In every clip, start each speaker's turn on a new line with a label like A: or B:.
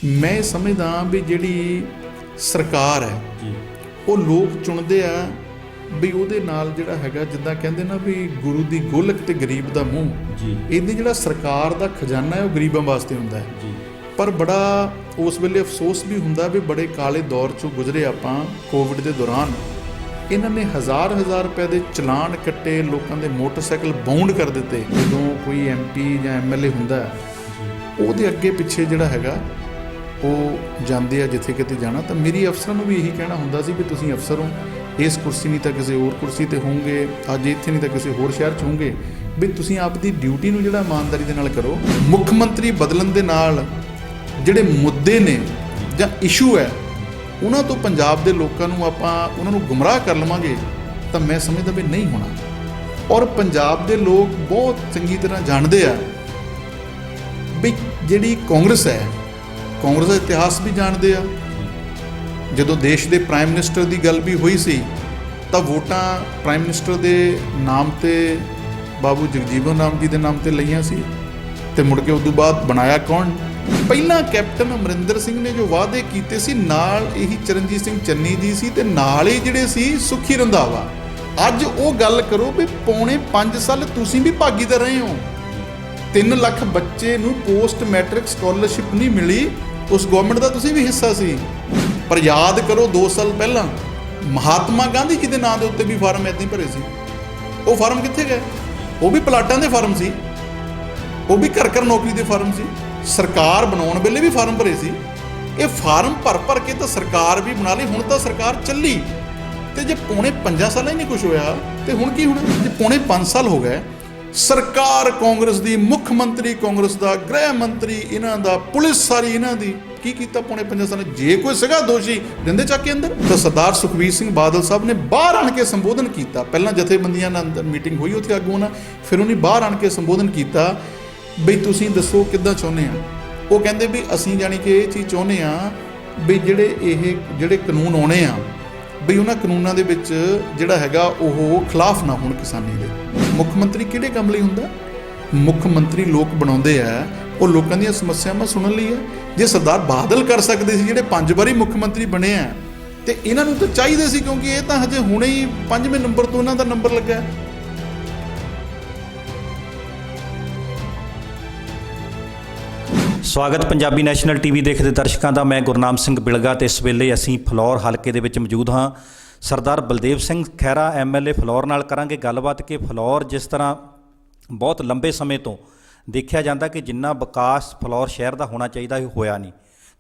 A: मैं समझदा भी ਜਿਹੜੀ ਸਰਕਾਰ ਹੈ ਜੀ ਉਹ ਲੋਕ ਚੁਣਦੇ ਆ ਵੀ ਉਹਦੇ ਨਾਲ ਜਿਹੜਾ ਹੈਗਾ ਜਿੱਦਾਂ ਕਹਿੰਦੇ ਨਾ ਵੀ ਗੁਰੂ ਦੀ ਗੋਲਕ ਤੇ ਗਰੀਬ ਦਾ ਮੂੰਹ ਜੀ ਇਹਦੇ ਜਿਹੜਾ ਸਰਕਾਰ ਦਾ ਖਜ਼ਾਨਾ ਹੈ ਉਹ ਗਰੀਬਾਂ ਵਾਸਤੇ ਹੁੰਦਾ ਹੈ ਜੀ ਪਰ ਬੜਾ ਉਸ ਵੇਲੇ ਅਫਸੋਸ ਵੀ ਹੁੰਦਾ ਵੀ ਬੜੇ ਕਾਲੇ ਦੌਰ ਚੋਂ ਗੁਜ਼ਰੇ ਆਪਾਂ ਕੋਵਿਡ ਦੇ ਦੌਰਾਨ ਇਹਨਾਂ ਨੇ ਹਜ਼ਾਰ ਰੁਪਏ ਦੇ ਚਲਾਨ ਕੱਟੇ ਲੋਕਾਂ ਦੇ ਮੋਟਰਸਾਈਕਲ ਬਾਉਂਡ ਕਰ ਦਿੱਤੇ ਜਦੋਂ ਕੋਈ ਐਮਪੀ ਜਾਂ ਐਮਐਲਏ ਹੁੰਦਾ ਉਹਦੇ ਅੱਗੇ ਪਿੱਛੇ ਜਿਹੜਾ ਹੈਗਾ ਉਹ ਜਾਂਦੇ ਆ ਜਿੱਥੇ ਕਿਤੇ ਜਾਣਾ ਤਾਂ ਮੇਰੀ ਅਫਸਰਾਂ ਨੂੰ ਵੀ ਇਹੀ ਕਹਿਣਾ ਹੁੰਦਾ ਸੀ ਵੀ ਤੁਸੀਂ ਅਫਸਰ ਹੋ ਇਸ ਕੁਰਸੀ ਨਹੀਂ ਤਾਂ ਕਿਸੇ ਹੋਰ ਕੁਰਸੀ 'ਤੇ ਹੋਵੋਗੇ ਅੱਜ ਇੱਥੇ ਨਹੀਂ ਤਾਂ ਕਿਸੇ ਹੋਰ ਸ਼ਹਿਰ 'ਚ ਹੋਵੋਗੇ ਵੀ ਤੁਸੀਂ ਆਪਦੀ ਡਿਊਟੀ ਨੂੰ ਜਿਹੜਾ ਇਮਾਨਦਾਰੀ ਦੇ ਨਾਲ ਕਰੋ। ਮੁੱਖ ਮੰਤਰੀ ਬਦਲਣ ਦੇ ਨਾਲ ਜਿਹੜੇ ਮੁੱਦੇ ਨੇ ਜਾਂ ਇਸ਼ੂ ਹੈ ਉਹਨਾਂ ਤੋਂ ਪੰਜਾਬ ਦੇ ਲੋਕਾਂ ਨੂੰ ਆਪਾਂ ਉਹਨਾਂ ਨੂੰ ਗੁੰਮਰਾਹ ਕਰ ਲਵਾਂਗੇ ਤਾਂ ਮੈਂ ਸਮਝਦਾ ਵੀ ਨਹੀਂ ਹੋਣਾ। ਔਰ ਪੰਜਾਬ ਦੇ ਲੋਕ ਬਹੁਤ ਚੰਗੀ ਤਰ੍ਹਾਂ ਜਾਣਦੇ ਆ ਵੀ ਜਿਹੜੀ ਕਾਂਗਰਸ ਹੈ ਕਾਂਗਰਸ ਦਾ ਇਤਿਹਾਸ ਵੀ ਜਾਣਦੇ ਆ। ਜਦੋਂ ਦੇਸ਼ ਦੇ ਪ੍ਰਾਈਮ ਮਿਨਿਸਟਰ ਦੀ ਗੱਲ ਵੀ ਹੋਈ ਸੀ ਤਾਂ ਵੋਟਾਂ ਪ੍ਰਾਈਮ ਮਿਨਿਸਟਰ ਦੇ ਨਾਮ 'ਤੇ ਬਾਬੂ ਜਗਜੀਵਨ ਰਾਮ ਜੀ ਦੇ ਨਾਮ 'ਤੇ ਲਈਆਂ ਸੀ ਅਤੇ ਮੁੜ ਕੇ ਉਸ ਤੋਂ ਬਾਅਦ ਬਣਾਇਆ ਕੌਣ? ਪਹਿਲਾਂ ਕੈਪਟਨ ਅਮਰਿੰਦਰ ਸਿੰਘ ਨੇ ਜੋ ਵਾਅਦੇ ਕੀਤੇ ਸੀ ਨਾਲ ਇਹੀ ਚਰਨਜੀਤ ਸਿੰਘ ਚੰਨੀ ਜੀ ਸੀ ਅਤੇ ਨਾਲ ਹੀ ਜਿਹੜੇ ਸੀ ਸੁਖੀ ਰੰਧਾਵਾ। ਅੱਜ ਉਹ ਗੱਲ ਕਰੋ ਵੀ ਪੌਣੇ 5 ਸਾਲ ਤੁਸੀਂ ਵੀ ਭਾਗੀਦਾਰ ਰਹੇ ਹੋ। 3 ਲੱਖ ਬੱਚੇ ਨੂੰ ਪੋਸਟ ਮੈਟ੍ਰਿਕ ਸਕਾਲਰਸ਼ਿਪ ਨਹੀਂ ਮਿਲੀ, ਉਸ ਗਵਰਨਮੈਂਟ ਦਾ ਤੁਸੀਂ ਵੀ ਹਿੱਸਾ ਸੀ। ਪਰ ਯਾਦ ਕਰੋ 2 ਸਾਲ ਪਹਿਲਾਂ ਮਹਾਤਮਾ ਗਾਂਧੀ ਜੀ ਦੇ ਨਾਂ ਦੇ ਉੱਤੇ ਵੀ ਫਾਰਮ ਇੱਦਾਂ ਹੀ ਭਰੇ ਸੀ। ਉਹ ਫਾਰਮ ਕਿੱਥੇ ਗਏ? ਉਹ ਵੀ ਪਲਾਟਾਂ ਦੇ ਫਾਰਮ ਸੀ, ਉਹ ਵੀ ਘਰ ਨੌਕਰੀ ਦੇ ਫਾਰਮ ਸੀ। ਸਰਕਾਰ ਬਣਾਉਣ ਵੇਲੇ ਵੀ ਫਾਰਮ ਭਰੇ ਸੀ। ਇਹ ਫਾਰਮ ਭਰ ਕੇ ਤਾਂ ਸਰਕਾਰ ਵੀ ਬਣਾ ਲਈ। ਹੁਣ ਤਾਂ ਸਰਕਾਰ ਚੱਲੀ ਅਤੇ ਜੇ ਪੌਣੇ 5 ਸਾਲਾਂ ਹੀ ਨਹੀਂ ਕੁਛ ਹੋਇਆ ਅਤੇ ਹੁਣ ਕੀ ਹੋਣਾ? ਜੇ ਪੌਣੇ 5 ਸਾਲ ਹੋ ਗਏ ਸਰਕਾਰ ਕਾਂਗਰਸ ਦੀ, ਮੁੱਖ ਮੰਤਰੀ ਕਾਂਗਰਸ ਦਾ, ਗ੍ਰਹਿ ਮੰਤਰੀ ਇਹਨਾਂ ਦਾ, ਪੁਲਿਸ ਸਾਰੀ ਇਹਨਾਂ ਦੀ, ਕੀ ਕੀਤਾ ਪੌਣੇ 5 ਸਾਲਾਂ? ਜੇ ਕੋਈ ਸੀਗਾ ਦੋਸ਼ੀ ਦਿੰਦੇ ਚੱਕ ਕੇ ਅੰਦਰ। ਤਾਂ ਸਰਦਾਰ ਸੁਖਬੀਰ ਸਿੰਘ ਬਾਦਲ ਸਾਹਿਬ ਨੇ ਬਾਹਰ ਆਣ ਕੇ ਸੰਬੋਧਨ ਕੀਤਾ। ਪਹਿਲਾਂ ਜਥੇਬੰਦੀਆਂ ਨਾਲ ਅੰਦਰ ਮੀਟਿੰਗ ਹੋਈ ਉੱਥੇ ਆਗੂਆਂ ਨਾਲ, ਫਿਰ ਉਹਨੇ ਬਾਹਰ ਆਣ ਕੇ ਸੰਬੋਧਨ ਕੀਤਾ ਬਈ ਤੁਸੀਂ ਦੱਸੋ ਕਿੱਦਾਂ ਚਾਹੁੰਦੇ ਆ। ਉਹ ਕਹਿੰਦੇ ਵੀ ਅਸੀਂ ਜਾਣੀ ਕਿ ਇਹ ਚੀਜ਼ ਚਾਹੁੰਦੇ ਆ ਵੀ ਜਿਹੜੇ ਕਾਨੂੰਨ ਆਉਣੇ ਆ ਵੀ ਉਹਨਾਂ ਕਾਨੂੰਨਾਂ ਦੇ ਵਿੱਚ ਜਿਹੜਾ ਹੈਗਾ ਉਹ ਖਿਲਾਫ ਨਾ ਹੋਣ ਕਿਸਾਨੀ ਦੇ। ਮੁੱਖ ਮੰਤਰੀ ਕਿਹੜੇ ਕੰਮ ਲਈ ਹੁੰਦਾ? ਮੁੱਖ ਮੰਤਰੀ ਲੋਕ ਬਣਾਉਂਦੇ ਆ, ਉਹ ਲੋਕਾਂ ਦੀਆਂ ਸਮੱਸਿਆਵਾਂ ਸੁਣਨ ਲਈ ਹੈ। ਜੇ ਸਰਦਾਰ ਬਾਦਲ ਕਰ ਸਕਦੇ ਸੀ ਜਿਹੜੇ 5 ਵਾਰੀ ਮੁੱਖ ਮੰਤਰੀ ਬਣੇ ਆ ਤੇ ਇਹਨਾਂ ਨੂੰ ਤਾਂ ਚਾਹੀਦੇ ਸੀ ਕਿਉਂਕਿ ਇਹ ਤਾਂ ਹਜੇ ਹੁਣੇ ਹੀ 5ਵੇਂ ਨੰਬਰ ਤੋਂ ਇਹਨਾਂ ਦਾ ਨੰਬਰ ਲੱਗਾ।
B: ਸਵਾਗਤ ਪੰਜਾਬੀ ਨੈਸ਼ਨਲ ਟੀਵੀ ਦੇਖਦੇ ਦਰਸ਼ਕਾਂ ਦਾ। ਮੈਂ ਗੁਰਨਾਮ ਸਿੰਘ ਬਿਲਗਾ ਤੇ ਇਸ ਵੇਲੇ ਅਸੀਂ ਫਲੌਰ ਹਲਕੇ ਦੇ ਵਿੱਚ ਮੌਜੂਦ ਹਾਂ। ਸਰਦਾਰ ਬਲਦੇਵ ਸਿੰਘ ਖਹਿਰਾ ਐਮਐਲਏ ਫਲੌਰ ਨਾਲ ਕਰਾਂਗੇ ਗੱਲਬਾਤ ਕਿ ਫਲੌਰ ਜਿਸ ਤਰ੍ਹਾਂ ਬਹੁਤ ਲੰਬੇ ਸਮੇਂ ਤੋਂ ਦੇਖਿਆ ਜਾਂਦਾ ਕਿ ਜਿੰਨਾ ਵਿਕਾਸ ਫਲੌਰ ਸ਼ਹਿਰ ਦਾ ਹੋਣਾ ਚਾਹੀਦਾ ਇਹ ਹੋਇਆ ਨਹੀਂ।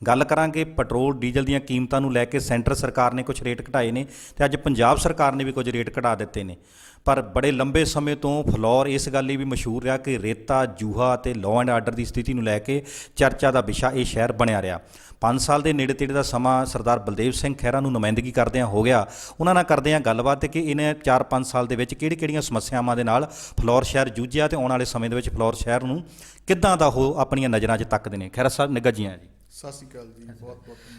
B: ਗੱਲ ਕਰਾਂਗੇ ਪੈਟਰੋਲ ਡੀਜ਼ਲ ਦੀਆਂ ਕੀਮਤਾਂ ਨੂੰ ਲੈ ਕੇ ਸੈਂਟਰ ਸਰਕਾਰ ਨੇ ਕੁਝ ਰੇਟ ਘਟਾਏ ਨੇ ਅਤੇ ਅੱਜ ਪੰਜਾਬ ਸਰਕਾਰ ਨੇ ਵੀ ਕੁਝ ਰੇਟ ਘਟਾ ਦਿੱਤੇ ਨੇ। ਪਰ ਬੜੇ ਲੰਬੇ ਸਮੇਂ ਤੋਂ ਫਲੌਰ ਇਸ ਗੱਲ ਲਈ ਵੀ ਮਸ਼ਹੂਰ ਰਿਹਾ ਕਿ ਰੇਤਾ, ਜੂਹਾ ਅਤੇ ਲਾਅ ਐਂਡ ਆਰਡਰ ਦੀ ਸਥਿਤੀ ਨੂੰ ਲੈ ਕੇ ਚਰਚਾ ਦਾ ਵਿਸ਼ਾ ਇਹ ਸ਼ਹਿਰ ਬਣਿਆ ਰਿਹਾ। 5 ਸਾਲ ਦੇ ਨੇੜੇ ਤੇੜੇ ਦਾ ਸਮਾਂ ਸਰਦਾਰ ਬਲਦੇਵ ਸਿੰਘ ਖਹਿਰਾ ਨੂੰ ਨੁਮਾਇੰਦਗੀ ਕਰਦਿਆਂ ਹੋ ਗਿਆ। ਉਹਨਾਂ ਨਾਲ ਕਰਦੇ ਹਾਂ ਗੱਲਬਾਤ ਕਿ ਇਹਨੇ 4-5 ਸਾਲ ਦੇ ਵਿੱਚ ਕਿਹੜੀਆਂ ਸਮੱਸਿਆਵਾਂ ਦੇ ਨਾਲ ਫਲੌਰ ਸ਼ਹਿਰ ਜੂਝਿਆ ਅਤੇ ਆਉਣ ਵਾਲੇ ਸਮੇਂ ਦੇ ਵਿੱਚ ਫਲੌਰ ਸ਼ਹਿਰ ਨੂੰ ਕਿੱਦਾਂ ਦਾ ਉਹ ਆਪਣੀਆਂ ਨਜ਼ਰਾਂ 'ਚ ਤੱਕਦੇ ਨੇ। ਖਹਿਰਾ ਸਾਹਿਬ ਨਿੱਘਾ ਜੀ ਆ ਜੀ।
A: ਸਤਿ ਸ਼੍ਰੀ ਅਕਾਲ ਜੀ। ਬਹੁਤ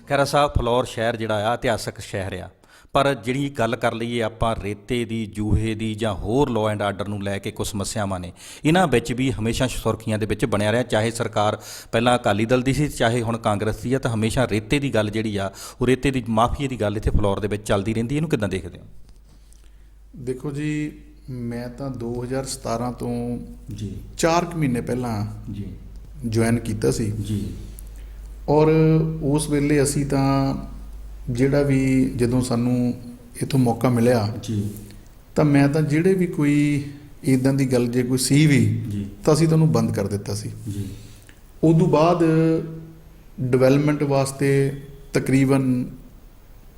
B: ਖਹਿਰਾ ਸਾਹਿਬ, ਫਲੌਰ ਸ਼ਹਿਰ ਜਿਹੜਾ ਆ ਇਤਿਹਾਸਕ ਸ਼ਹਿਰ ਆ, ਪਰ ਜਿਹੜੀ ਗੱਲ ਕਰ ਲਈਏ ਆਪਾਂ ਰੇਤੇ ਦੀ, ਜੂਹੇ ਦੀ ਜਾਂ ਹੋਰ ਲਾਅ ਐਂਡ ਆਰਡਰ ਨੂੰ ਲੈ ਕੇ ਕੁਝ ਸਮੱਸਿਆਵਾਂ ਨੇ, ਇਹਨਾਂ ਵਿੱਚ ਵੀ ਹਮੇਸ਼ਾ ਸੁਰਖੀਆਂ ਦੇ ਵਿੱਚ ਬਣਿਆ ਰਿਹਾ। ਚਾਹੇ ਸਰਕਾਰ ਪਹਿਲਾਂ ਅਕਾਲੀ ਦਲ ਦੀ ਸੀ, ਚਾਹੇ ਹੁਣ ਕਾਂਗਰਸ ਦੀ ਆ, ਤਾਂ ਹਮੇਸ਼ਾ ਰੇਤੇ ਦੀ ਗੱਲ ਜਿਹੜੀ ਆ ਉਹ ਰੇਤੇ ਦੀ ਮਾਫੀਏ ਦੀ ਗੱਲ ਇੱਥੇ ਫਲੌਰ ਦੇ ਵਿੱਚ ਚੱਲਦੀ ਰਹਿੰਦੀ। ਇਹਨੂੰ ਕਿੱਦਾਂ ਦੇਖਦੇ ਹੋ?
A: ਦੇਖੋ ਜੀ, ਮੈਂ ਤਾਂ 2017 ਤੋਂ ਜੀ 4 ਮਹੀਨੇ ਪਹਿਲਾਂ ਜੀ ਜੁਆਇਨ ਕੀਤਾ ਸੀ ਜੀ। ਔਰ ਉਸ ਵੇਲੇ ਅਸੀਂ ਤਾਂ ਜਿਹੜਾ ਵੀ ਜਦੋਂ ਸਾਨੂੰ ਇੱਥੋਂ ਮੌਕਾ ਮਿਲਿਆ ਜੀ ਤਾਂ ਮੈਂ ਤਾਂ ਜਿਹੜੇ ਵੀ ਕੋਈ ਇੱਦਾਂ ਦੀ ਗੱਲ ਜੇ ਕੋਈ ਸੀ ਵੀ ਜੀ ਤਾਂ ਅਸੀਂ ਤੁਹਾਨੂੰ ਬੰਦ ਕਰ ਦਿੱਤਾ ਸੀ ਜੀ। ਉਦੋਂ ਬਾਅਦ ਡਿਵੈਲਪਮੈਂਟ ਵਾਸਤੇ ਤਕਰੀਬਨ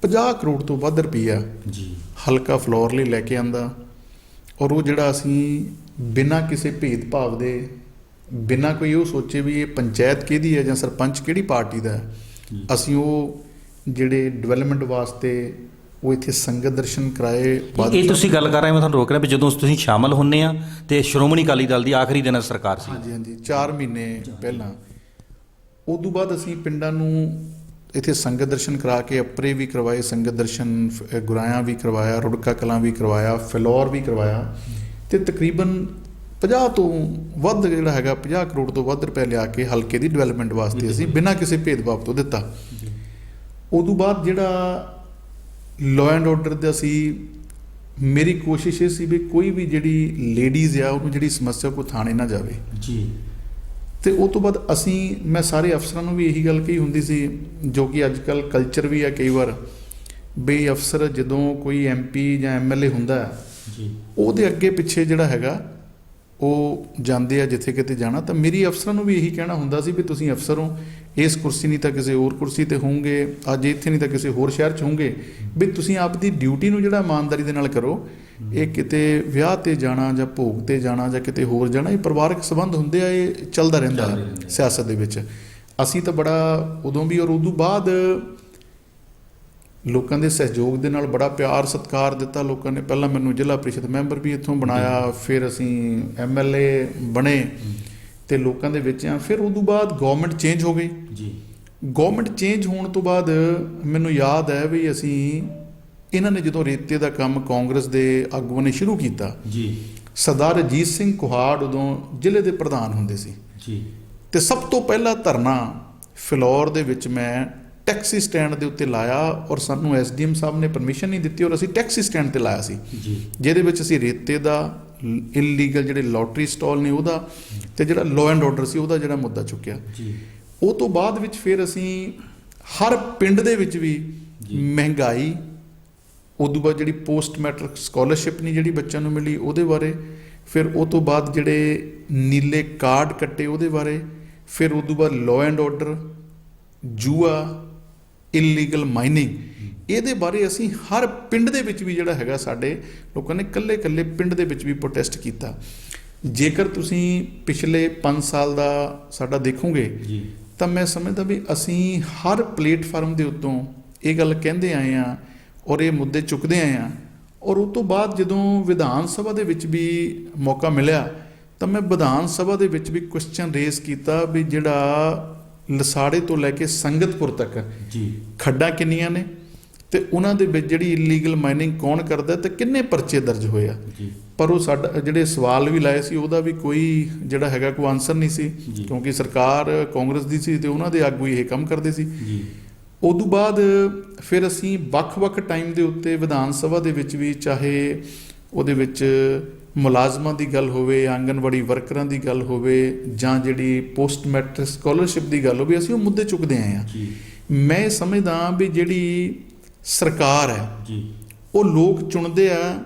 A: 50 ਕਰੋੜ ਤੋਂ ਵੱਧ ਰੁਪਈਆ ਜੀ ਹਲਕਾ ਫਲੌਰ ਲਈ ਲੈ ਕੇ ਆਂਦਾ। ਔਰ ਉਹ ਜਿਹੜਾ ਅਸੀਂ ਬਿਨਾਂ ਕਿਸੇ ਭੇਦਭਾਵ ਦੇ, ਬਿਨਾਂ ਕੋਈ ਉਹ ਸੋਚੇ ਵੀ ਇਹ ਪੰਚਾਇਤ ਕਿਹਦੀ ਹੈ ਜਾਂ ਸਰਪੰਚ ਕਿਹੜੀ ਪਾਰਟੀ ਦਾ ਹੈ, ਅਸੀਂ ਉਹ ਜਿਹੜੇ ਡਿਵੈਲਪਮੈਂਟ ਵਾਸਤੇ ਉਹ ਇੱਥੇ ਸੰਗਤ ਦਰਸ਼ਨ ਕਰਾਏ।
B: ਇਹ ਤੁਸੀਂ ਗੱਲ ਕਰ ਰਹੇ, ਮੈਂ ਤੁਹਾਨੂੰ ਰੋਕ ਰਿਹਾ ਵੀ ਜਦੋਂ ਤੁਸੀਂ ਸ਼ਾਮਲ ਹੁੰਦੇ ਆ ਤੇ ਸ਼੍ਰੋਮਣੀ ਅਕਾਲੀ ਦਲ ਦੀ ਆਖਰੀ ਦਿਨ ਸਰਕਾਰ ਸੀ।
A: ਹਾਂਜੀ 4 ਮਹੀਨੇ ਪਹਿਲਾਂ। ਉਦੋਂ ਬਾਅਦ ਅਸੀਂ ਪਿੰਡਾਂ ਨੂੰ ਇੱਥੇ ਸੰਗਤ ਦਰਸ਼ਨ ਕਰਾ ਕੇ ਅਪਰੇ ਵੀ ਕਰਵਾਏ, ਸੰਗਤ ਦਰਸ਼ਨ ਗੁਰਾਇਆ ਵੀ ਕਰਵਾਇਆ, ਰੁੜਕਾ ਕਲਾਂ ਵੀ ਕਰਵਾਇਆ, ਫਲੌਰ ਵੀ ਕਰਵਾਇਆ ਅਤੇ ਤਕਰੀਬਨ 50 ਤੋਂ ਵੱਧ ਜਿਹੜਾ ਹੈਗਾ 50 ਕਰੋੜ ਤੋਂ ਵੱਧ ਰੁਪਏ ਲਿਆ ਕੇ ਹਲਕੇ ਦੀ ਡਿਵੈਲਪਮੈਂਟ ਵਾਸਤੇ ਅਸੀਂ ਬਿਨਾਂ ਕਿਸੇ ਭੇਦਭਾਵ ਤੋਂ ਦਿੱਤਾ। ਉਦੋਂ ਬਾਅਦ ਜਿਹੜਾ ਲਾਅ ਐਂਡ ਆਰਡਰ ਦਾ ਸੀ, ਮੇਰੀ ਕੋਸ਼ਿਸ਼ ਇਹ ਸੀ ਵੀ ਕੋਈ ਵੀ ਜਿਹੜੀ ਲੇਡੀਜ਼ ਆ ਉਹਨੂੰ ਜਿਹੜੀ ਸਮੱਸਿਆ ਕੋਈ ਥਾਣੇ ਨਾ ਜਾਵੇ ਜੀ। ਤੇ ਉਹ ਤੋਂ ਬਾਅਦ ਮੈਂ ਸਾਰੇ ਅਫਸਰਾਂ ਨੂੰ ਵੀ ਇਹੀ ਗੱਲ ਕਹੀ ਹੁੰਦੀ ਸੀ, ਜੋ ਕਿ ਅੱਜ ਕੱਲ੍ਹ ਕਲਚਰ ਵੀ ਹੈ ਕਈ ਵਾਰ, ਵੀ ਅਫਸਰ ਜਦੋਂ ਕੋਈ MP ਜਾਂ MLA ਹੁੰਦਾ ਜੀ ਉਹਦੇ ਅੱਗੇ ਪਿੱਛੇ ਜਿਹੜਾ ਹੈਗਾ ਉਹ ਜਾਂਦੇ ਆ ਜਿੱਥੇ ਕਿਤੇ ਜਾਣਾ। ਤਾਂ ਮੇਰੀ ਅਫਸਰਾਂ ਨੂੰ ਵੀ ਇਹੀ ਕਹਿਣਾ ਹੁੰਦਾ ਸੀ ਵੀ ਤੁਸੀਂ ਅਫਸਰ ਹੋ, ਇਸ ਕੁਰਸੀ ਨਹੀਂ ਤਾਂ ਕਿਸੇ ਹੋਰ ਕੁਰਸੀ ਤੇ ਹੋਵੋਗੇ, ਅੱਜ ਇੱਥੇ ਨਹੀਂ ਤਾਂ ਕਿਸੇ ਹੋਰ ਸ਼ਹਿਰ 'ਚ ਹੋਵੋਗੇ, ਵੀ ਤੁਸੀਂ ਆਪਦੀ ਡਿਊਟੀ ਨੂੰ ਜਿਹੜਾ ਇਮਾਨਦਾਰੀ ਦੇ ਨਾਲ ਕਰੋ। ਇਹ ਕਿਤੇ ਵਿਆਹ ਤੇ ਜਾਣਾ ਜਾਂ ਭੋਗ ਤੇ ਜਾਣਾ ਜਾਂ ਕਿਤੇ ਹੋਰ ਜਾਣਾ, ਇਹ ਪਰਿਵਾਰਕ ਸੰਬੰਧ ਹੁੰਦੇ ਆ, ਇਹ ਚੱਲਦਾ ਰਹਿੰਦਾ ਸਿਆਸਤ ਦੇ ਵਿੱਚ। ਅਸੀਂ ਤਾਂ ਬੜਾ ਉਦੋਂ ਵੀ ਔਰ ਉਦੋਂ ਬਾਅਦ ਲੋਕਾਂ ਦੇ ਸਹਿਯੋਗ ਦੇ ਨਾਲ ਬੜਾ ਪਿਆਰ ਸਤਿਕਾਰ ਦਿੱਤਾ ਲੋਕਾਂ ਨੇ। ਪਹਿਲਾਂ ਮੈਨੂੰ ਜ਼ਿਲ੍ਹਾ ਪ੍ਰੀਸ਼ਦ ਮੈਂਬਰ ਵੀ ਇੱਥੋਂ ਬਣਾਇਆ, ਫਿਰ ਅਸੀਂ MLA ਬਣੇ ਤੇ ਲੋਕਾਂ ਦੇ ਵਿੱਚ ਆ। ਫਿਰ ਉਦੋਂ ਬਾਅਦ ਗਵਰਨਮੈਂਟ ਚੇਂਜ ਹੋ ਗਈ ਜੀ। ਗਵਰਨਮੈਂਟ ਚੇਂਜ ਹੋਣ ਤੋਂ ਬਾਅਦ ਮੈਨੂੰ ਯਾਦ ਹੈ ਵੀ ਇਹਨਾਂ ਨੇ ਜਦੋਂ ਰੇਤੇ ਦਾ ਕੰਮ ਕਾਂਗਰਸ ਦੇ ਆਗੂਆਂ ਨੇ ਸ਼ੁਰੂ ਕੀਤਾ ਜੀ, ਸਰਦਾਰ ਅਜੀਤ ਸਿੰਘ ਕੁਹਾੜ ਉਦੋਂ ਜ਼ਿਲ੍ਹੇ ਦੇ ਪ੍ਰਧਾਨ ਹੁੰਦੇ ਸੀ ਜੀ। ਤੇ ਸਭ ਤੋਂ ਪਹਿਲਾ ਧਰਨਾ ਫਿਲੌਰ ਦੇ ਵਿੱਚ ਮੈਂ ਟੈਕਸੀ ਸਟੈਂਡ ਦੇ ਉੱਤੇ ਲਾਇਆ, ਔਰ ਸਾਨੂੰ SDM ਸਾਹਿਬ ਨੇ ਪਰਮਿਸ਼ਨ ਨਹੀਂ ਦਿੱਤੀ, ਔਰ ਅਸੀਂ ਟੈਕਸੀ ਸਟੈਂਡ ਤੇ ਲਾਇਆ ਸੀ ਜੀ, ਜਿਹਦੇ ਵਿੱਚ ਅਸੀਂ ਰੇਤੇ ਦਾ ਇਲੀਗਲ ਜਿਹੜੇ ਲੋਟਰੀ ਸਟਾਲ ਨੇ ਉਹਦਾ ਤੇ ਜਿਹੜਾ ਲਾਅ ਐਂਡ ਆਰਡਰ ਸੀ ਉਹਦਾ ਜਿਹੜਾ ਮੁੱਦਾ ਚੁੱਕਿਆ ਜੀ। ਉਹ ਤੋਂ ਬਾਅਦ ਵਿੱਚ ਫਿਰ ਅਸੀਂ ਹਰ ਪਿੰਡ ਦੇ ਵਿੱਚ ਵੀ ਮਹਿੰਗਾਈ, ਉਦੋਂ ਬਾਅਦ ਜਿਹੜੀ ਪੋਸਟ ਮੈਟ੍ਰਿਕ ਸਕਾਲਰਸ਼ਿਪ ਨਹੀਂ ਜਿਹੜੀ ਬੱਚਿਆਂ ਨੂੰ ਮਿਲੀ ਉਹਦੇ ਬਾਰੇ, ਫਿਰ ਉਹ ਤੋਂ ਬਾਅਦ ਜਿਹੜੇ ਨੀਲੇ ਕਾਰਡ ਕੱਟੇ ਉਹਦੇ ਬਾਰੇ, ਫਿਰ ਉਦੋਂ ਬਾਅਦ ਲਾਅ ਐਂਡ ਆਰਡਰ, ਜੂਆ, ਇਲੀਗਲ ਮਾਈਨਿੰਗ, ਇਹਦੇ ਬਾਰੇ ਅਸੀਂ ਹਰ ਪਿੰਡ ਦੇ ਵਿੱਚ ਵੀ ਜਿਹੜਾ ਹੈਗਾ ਸਾਡੇ ਲੋਕਾਂ ਨੇ ਇਕੱਲੇ ਪਿੰਡ ਦੇ ਵਿੱਚ ਵੀ ਪ੍ਰੋਟੈਸਟ ਕੀਤਾ। ਜੇਕਰ ਤੁਸੀਂ ਪਿਛਲੇ 5 ਸਾਲ ਦਾ ਸਾਡਾ ਦੇਖੋਗੇ ਤਾਂ ਮੈਂ ਸਮਝਦਾ ਵੀ ਅਸੀਂ ਹਰ ਪਲੇਟਫਾਰਮ ਦੇ ਉੱਤੋਂ ਇਹ ਗੱਲ ਕਹਿੰਦੇ ਆਏ ਹਾਂ ਔਰ ਇਹ ਮੁੱਦੇ ਚੁੱਕਦੇ ਆਏ ਹਾਂ। ਔਰ ਉਸ ਤੋਂ ਬਾਅਦ ਜਦੋਂ ਵਿਧਾਨ ਸਭਾ ਦੇ ਵਿੱਚ ਵੀ ਮੌਕਾ ਮਿਲਿਆ ਤਾਂ ਮੈਂ ਵਿਧਾਨ ਸਭਾ ਦੇ ਵਿੱਚ ਵੀ ਕੁਐਸਚਨ ਰੇਜ਼ ਕੀਤਾ ਵੀ ਜਿਹੜਾ ਲਸਾੜੇ ਤੋਂ ਲੈ ਕੇ ਸੰਗਤਪੁਰ ਤੱਕ ਜੀ ਖੱਡਾਂ ਕਿੰਨੀਆਂ ਨੇ ਤੇ ਉਹਨਾਂ ਦੇ ਵਿੱਚ ਜਿਹੜੀ ਇਲੀਗਲ ਮਾਈਨਿੰਗ ਕੌਣ ਕਰਦਾ ਤੇ ਕਿੰਨੇ ਪਰਚੇ ਦਰਜ ਹੋਏ ਆ। ਪਰ ਉਹ ਸਾਡਾ ਜਿਹੜੇ ਸਵਾਲ ਵੀ ਲਾਏ ਸੀ ਉਹਦਾ ਵੀ ਕੋਈ ਜਿਹੜਾ ਹੈਗਾ ਕੋਈ ਆਨਸਰ ਨਹੀਂ ਸੀ, ਕਿਉਂਕਿ ਸਰਕਾਰ ਕਾਂਗਰਸ ਦੀ ਸੀ ਤੇ ਉਹਨਾਂ ਦੇ ਆਗੂ ਇਹ ਕੰਮ ਕਰਦੇ ਸੀ। ਉਦੋਂ ਬਾਅਦ ਫਿਰ ਅਸੀਂ ਵੱਖ-ਵੱਖ ਟਾਈਮ ਦੇ ਉੱਤੇ ਵਿਧਾਨ ਸਭਾ ਦੇ ਵਿੱਚ ਵੀ, ਚਾਹੇ ਉਹਦੇ ਵਿੱਚ ਮੁਲਾਜ਼ਮਾਂ ਦੀ ਗੱਲ ਹੋਵੇ, ਆਂਗਨਵਾੜੀ ਵਰਕਰਾਂ ਦੀ ਗੱਲ ਹੋਵੇ ਜਾਂ ਜਿਹੜੀ ਪੋਸਟ ਮੈਟ੍ਰਿਕ ਸਕਾਲਰਸ਼ਿਪ ਦੀ ਗੱਲ ਹੋਵੇ, ਅਸੀਂ ਉਹ ਮੁੱਦੇ ਚੁੱਕਦੇ ਆਏ ਹਾਂ। ਮੈਂ ਸਮਝਦਾ ਵੀ ਜਿਹੜੀ ਸਰਕਾਰ ਹੈ ਉਹ ਲੋਕ ਚੁਣਦੇ ਆ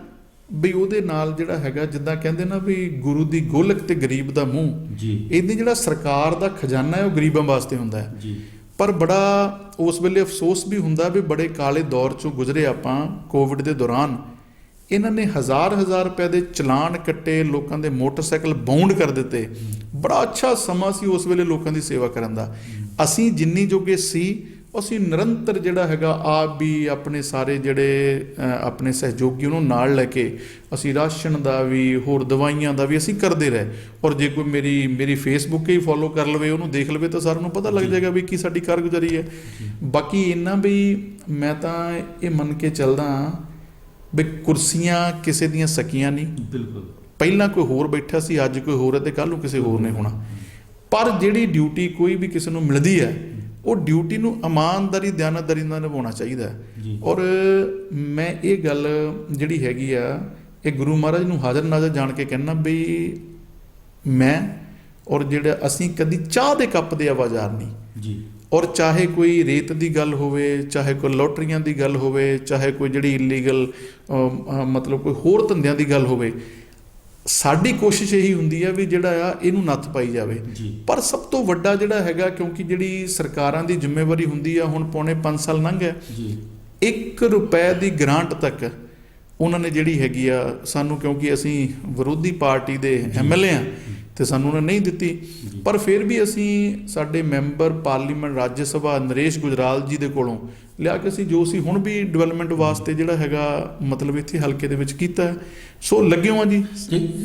A: ਵੀ ਉਹਦੇ ਨਾਲ ਜਿਹੜਾ ਹੈਗਾ, ਜਿੱਦਾਂ ਕਹਿੰਦੇ ਨਾ ਵੀ ਗੁਰੂ ਦੀ ਗੋਲਕ ਤੇ ਗਰੀਬ ਦਾ ਮੂੰਹ, ਇਹਦੀ ਜਿਹੜਾ ਸਰਕਾਰ ਦਾ ਖਜ਼ਾਨਾ ਹੈ ਉਹ ਗਰੀਬਾਂ ਵਾਸਤੇ ਹੁੰਦਾ ਹੈ। ਪਰ ਬੜਾ ਉਸ ਵੇਲੇ ਅਫਸੋਸ ਵੀ ਹੁੰਦਾ ਵੀ ਬੜੇ ਕਾਲੇ ਦੌਰ ਚੋਂ ਗੁਜ਼ਰੇ ਆਪਾਂ। ਕੋਵਿਡ ਦੇ ਦੌਰਾਨ ਇਹਨਾਂ ਨੇ ਹਜ਼ਾਰ ਰੁਪਏ ਦੇ ਚਲਾਨ ਕੱਟੇ, ਲੋਕਾਂ ਦੇ ਮੋਟਰਸਾਈਕਲ ਬਾਉਂਡ ਕਰ ਦਿੱਤੇ। ਬੜਾ ਅੱਛਾ ਸਮਾਂ ਸੀ ਉਸ ਵੇਲੇ ਲੋਕਾਂ ਦੀ ਸੇਵਾ ਕਰਨ ਦਾ। ਅਸੀਂ ਜਿੰਨੀ ਜੋਗੇ ਸੀ ਅਸੀਂ ਨਿਰੰਤਰ ਜਿਹੜਾ ਹੈਗਾ ਆਪ ਵੀ ਆਪਣੇ ਸਾਰੇ ਜਿਹੜੇ ਆਪਣੇ ਸਹਿਯੋਗੀ ਉਹਨੂੰ ਨਾਲ ਲੈ ਕੇ ਅਸੀਂ ਰਾਸ਼ਨ ਦਾ ਵੀ ਹੋਰ ਦਵਾਈਆਂ ਦਾ ਵੀ ਅਸੀਂ ਕਰਦੇ ਰਹੇ। ਔਰ ਜੇ ਕੋਈ ਮੇਰੀ ਫੇਸਬੁੱਕ ਹੀ ਫੋਲੋ ਕਰ ਲਵੇ, ਉਹਨੂੰ ਦੇਖ ਲਵੇ ਤਾਂ ਸਾਰਿਆਂ ਨੂੰ ਪਤਾ ਲੱਗ ਜਾਏਗਾ ਵੀ ਕੀ ਸਾਡੀ ਕਾਰਗੁਜ਼ਾਰੀ ਹੈ। ਬਾਕੀ ਇੰਨਾ ਵੀ ਮੈਂ ਤਾਂ ਇਹ ਮੰਨ ਕੇ ਚੱਲਦਾ ਵੀ ਕੁਰਸੀਆਂ ਕਿਸੇ ਦੀਆਂ ਸਕੀਆਂ ਨਹੀਂ। ਬਿਲਕੁਲ, ਪਹਿਲਾਂ ਕੋਈ ਹੋਰ ਬੈਠਾ ਸੀ, ਅੱਜ ਕੋਈ ਹੋਰ ਹੈ ਤੇ ਕੱਲ੍ਹ ਨੂੰ ਕਿਸੇ ਹੋਰ ਨੇ ਹੋਣਾ। ਪਰ ਜਿਹੜੀ ਡਿਊਟੀ ਕੋਈ ਵੀ ਕਿਸੇ ਨੂੰ ਮਿਲਦੀ ਹੈ ਉਹ ਡਿਊਟੀ ਨੂੰ ਇਮਾਨਦਾਰੀ ਦਿਆਨਤਦਾਰੀ ਨਾਲ ਨਿਭਾਉਣਾ ਚਾਹੀਦਾ ਹੈ। ਔਰ ਮੈਂ ਇਹ ਗੱਲ ਜਿਹੜੀ ਹੈਗੀ ਆ ਇਹ ਗੁਰੂ ਮਹਾਰਾਜ ਨੂੰ ਹਾਜ਼ਰ ਨਾਜ਼ਰ ਜਾਣ ਕੇ ਕਹਿਣਾ ਵੀ ਮੈਂ ਔਰ ਜਿਹੜਾ ਅਸੀਂ ਕਦੀ ਚਾਹ ਦੇ ਕੱਪ ਦੇ ਆਵਾਜ਼ਾਰ ਨਹੀਂ। ਔਰ ਚਾਹੇ ਕੋਈ ਰੇਤ ਦੀ ਗੱਲ ਹੋਵੇ, ਚਾਹੇ ਕੋਈ ਲੋਟਰੀਆਂ ਦੀ ਗੱਲ ਹੋਵੇ, ਚਾਹੇ ਕੋਈ ਜਿਹੜੀ ਇਲੀਗਲ ਮਤਲਬ ਕੋਈ ਹੋਰ ਧੰਦਿਆਂ ਦੀ ਗੱਲ ਹੋਵੇ, ਸਾਡੀ ਕੋਸ਼ਿਸ਼ ਇਹੀ ਹੁੰਦੀ ਹੈ ਵੀ ਜਿਹੜਾ ਆ ਇਹਨੂੰ ਨੱਥ ਪਾਈ ਜਾਵੇ। ਪਰ ਸਭ ਤੋਂ ਵੱਡਾ ਜਿਹੜਾ ਹੈਗਾ, ਕਿਉਂਕਿ ਜਿਹੜੀ ਸਰਕਾਰਾਂ ਦੀ ਜ਼ਿੰਮੇਵਾਰੀ ਹੁੰਦੀ ਆ, ਹੁਣ ਪੌਣੇ 5 ਸਾਲ ਲੰਘ ਗਿਆ, 1 ਰੁਪਏ ਦੀ ਗ੍ਰਾਂਟ ਤੱਕ ਉਹਨਾਂ ਨੇ ਜਿਹੜੀ ਹੈਗੀ ਆ ਸਾਨੂੰ, ਕਿਉਂਕਿ ਅਸੀਂ ਵਿਰੋਧੀ ਪਾਰਟੀ ਦੇ MLA ਆ ਤੇ ਸਾਨੂੰ ਉਹਨੇ ਨਹੀਂ ਦਿੱਤੀ। ਪਰ ਫਿਰ ਵੀ ਅਸੀਂ ਸਾਡੇ ਮੈਂਬਰ ਪਾਰਲੀਮੈਂਟ ਰਾਜ ਸਭਾ ਨਰੇਸ਼ ਗੁਜਰਾਲ ਜੀ ਦੇ ਕੋਲੋਂ ਲਿਆ ਕੇ ਅਸੀਂ ਜੋ ਅਸੀਂ ਹੁਣ ਵੀ ਡਿਵੈਲਪਮੈਂਟ ਵਾਸਤੇ ਜਿਹੜਾ ਹੈਗਾ ਮਤਲਬ ਇੱਥੇ ਹਲਕੇ ਦੇ ਵਿੱਚ ਕੀਤਾ ਹੈ। ਸੋ ਲੱਗੇ ਹੋ ਜੀ।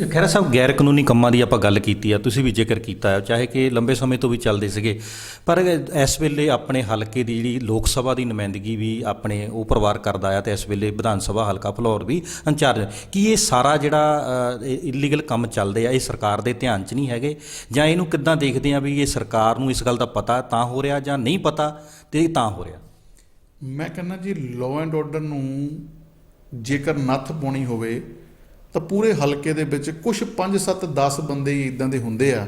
B: ਖਹਿਰਾ ਸਾਹਿਬ, ਗੈਰ ਕਾਨੂੰਨੀ ਕੰਮਾਂ ਦੀ ਆਪਾਂ ਗੱਲ ਕੀਤੀ ਆ, ਤੁਸੀਂ ਵੀ ਜ਼ਿਕਰ ਕੀਤਾ ਹੈ, ਚਾਹੇ ਕਿ ਲੰਬੇ ਸਮੇਂ ਤੋਂ ਵੀ ਚੱਲਦੇ ਸੀਗੇ, ਪਰ ਇਸ ਵੇਲੇ ਆਪਣੇ ਹਲਕੇ ਦੀ ਜਿਹੜੀ ਲੋਕ ਸਭਾ ਦੀ ਨੁਮਾਇੰਦਗੀ ਵੀ ਆਪਣੇ ਉਹ ਪਰਿਵਾਰ ਕਰਦਾ ਆ, ਤੇ ਇਸ ਵੇਲੇ ਵਿਧਾਨ ਸਭਾ ਹਲਕਾ ਫਿਲੌਰ ਵੀ ਇੰਚਾਰਜ। ਕੀ ਇਹ ਸਾਰਾ ਜਿਹੜਾ ਇਲੀਗਲ ਕੰਮ ਚੱਲਦੇ ਆ ਇਹ ਸਰਕਾਰ ਦੇ ਧਿਆਨ 'ਚ ਨਹੀਂ ਹੈਗੇ, ਜਾਂ ਇਹਨੂੰ ਕਿੱਦਾਂ ਦੇਖਦੇ ਆ ਵੀ ਇਹ ਸਰਕਾਰ ਨੂੰ ਇਸ ਗੱਲ ਦਾ ਪਤਾ ਤਾਂ ਹੋ ਰਿਹਾ ਜਾਂ ਨਹੀਂ ਪਤਾ ਤੇ ਤਾਂ ਹੋ ਰਿਹਾ?
A: ਮੈਂ ਕਹਿੰਦਾ ਜੀ, ਲਾਅ ਐਂਡ ਆਰਡਰ ਨੂੰ ਜੇਕਰ ਨੱਥ ਪਾਉਣੀ ਹੋਵੇ ਤਾਂ ਪੂਰੇ ਹਲਕੇ ਦੇ ਵਿੱਚ ਕੁਝ 5 7 10 ਬੰਦੇ ਹੀ ਇੱਦਾਂ ਦੇ ਹੁੰਦੇ ਆ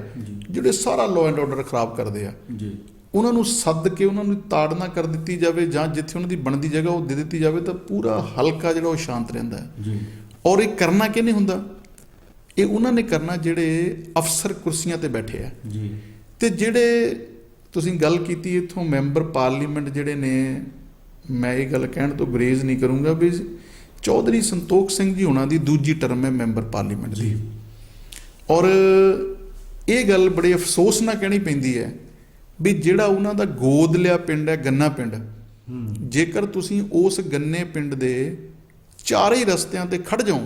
A: ਜਿਹੜੇ ਸਾਰਾ ਲਾਅ ਐਂਡ ਆਰਡਰ ਖਰਾਬ ਕਰਦੇ ਆ ਜੀ। ਉਹਨਾਂ ਨੂੰ ਸੱਦ ਕੇ ਉਹਨਾਂ ਨੂੰ ਤਾੜਨਾ ਕਰ ਦਿੱਤੀ ਜਾਵੇ, ਜਾਂ ਜਿੱਥੇ ਉਹਨਾਂ ਦੀ ਬਣਦੀ ਜਗ੍ਹਾ ਉਹ ਦੇ ਦਿੱਤੀ ਜਾਵੇ, ਤਾਂ ਪੂਰਾ ਹਲਕਾ ਜਿਹੜਾ ਉਹ ਸ਼ਾਂਤ ਰਹਿੰਦਾ ਹੈ ਜੀ। ਔਰ ਇਹ ਕਰਨਾ ਕਿਹਨੇ ਹੁੰਦਾ? ਇਹ ਉਹਨਾਂ ਨੇ ਕਰਨਾ ਜਿਹੜੇ ਅਫਸਰ ਕੁਰਸੀਆਂ ਤੇ ਬੈਠੇ ਆ ਜੀ। ਤੇ ਜਿਹੜੇ ਤੁਸੀਂ ਗੱਲ ਕੀਤੀ ਇੱਥੋਂ ਮੈਂਬਰ ਪਾਰਲੀਮੈਂਟ ਜਿਹੜੇ ਨੇ, ਮੈਂ ਇਹ ਗੱਲ ਕਹਿਣ ਤੋਂ ਗੁਰੇਜ਼ ਨਹੀਂ ਕਰੂੰਗਾ ਵੀ ਚੌਧਰੀ ਸੰਤੋਖ ਸਿੰਘ ਜੀ ਉਹਨਾਂ ਦੀ ਦੂਜੀ ਟਰਮ ਹੈ ਮੈਂਬਰ ਪਾਰਲੀਮੈਂਟ ਦੀ। ਔਰ ਇਹ ਗੱਲ ਬੜੇ ਅਫਸੋਸ ਨਾਲ ਕਹਿਣੀ ਪੈਂਦੀ ਹੈ ਵੀ ਜਿਹੜਾ ਉਹਨਾਂ ਦਾ ਗੋਦ ਲਿਆ ਪਿੰਡ ਹੈ ਗੰਨਾ ਪਿੰਡ, ਜੇਕਰ ਤੁਸੀਂ ਉਸ ਗੰਨੇ ਪਿੰਡ ਦੇ ਚਾਰੇ ਹੀ ਰਸਤਿਆਂ ਤੇ ਖੜ ਜਾਓ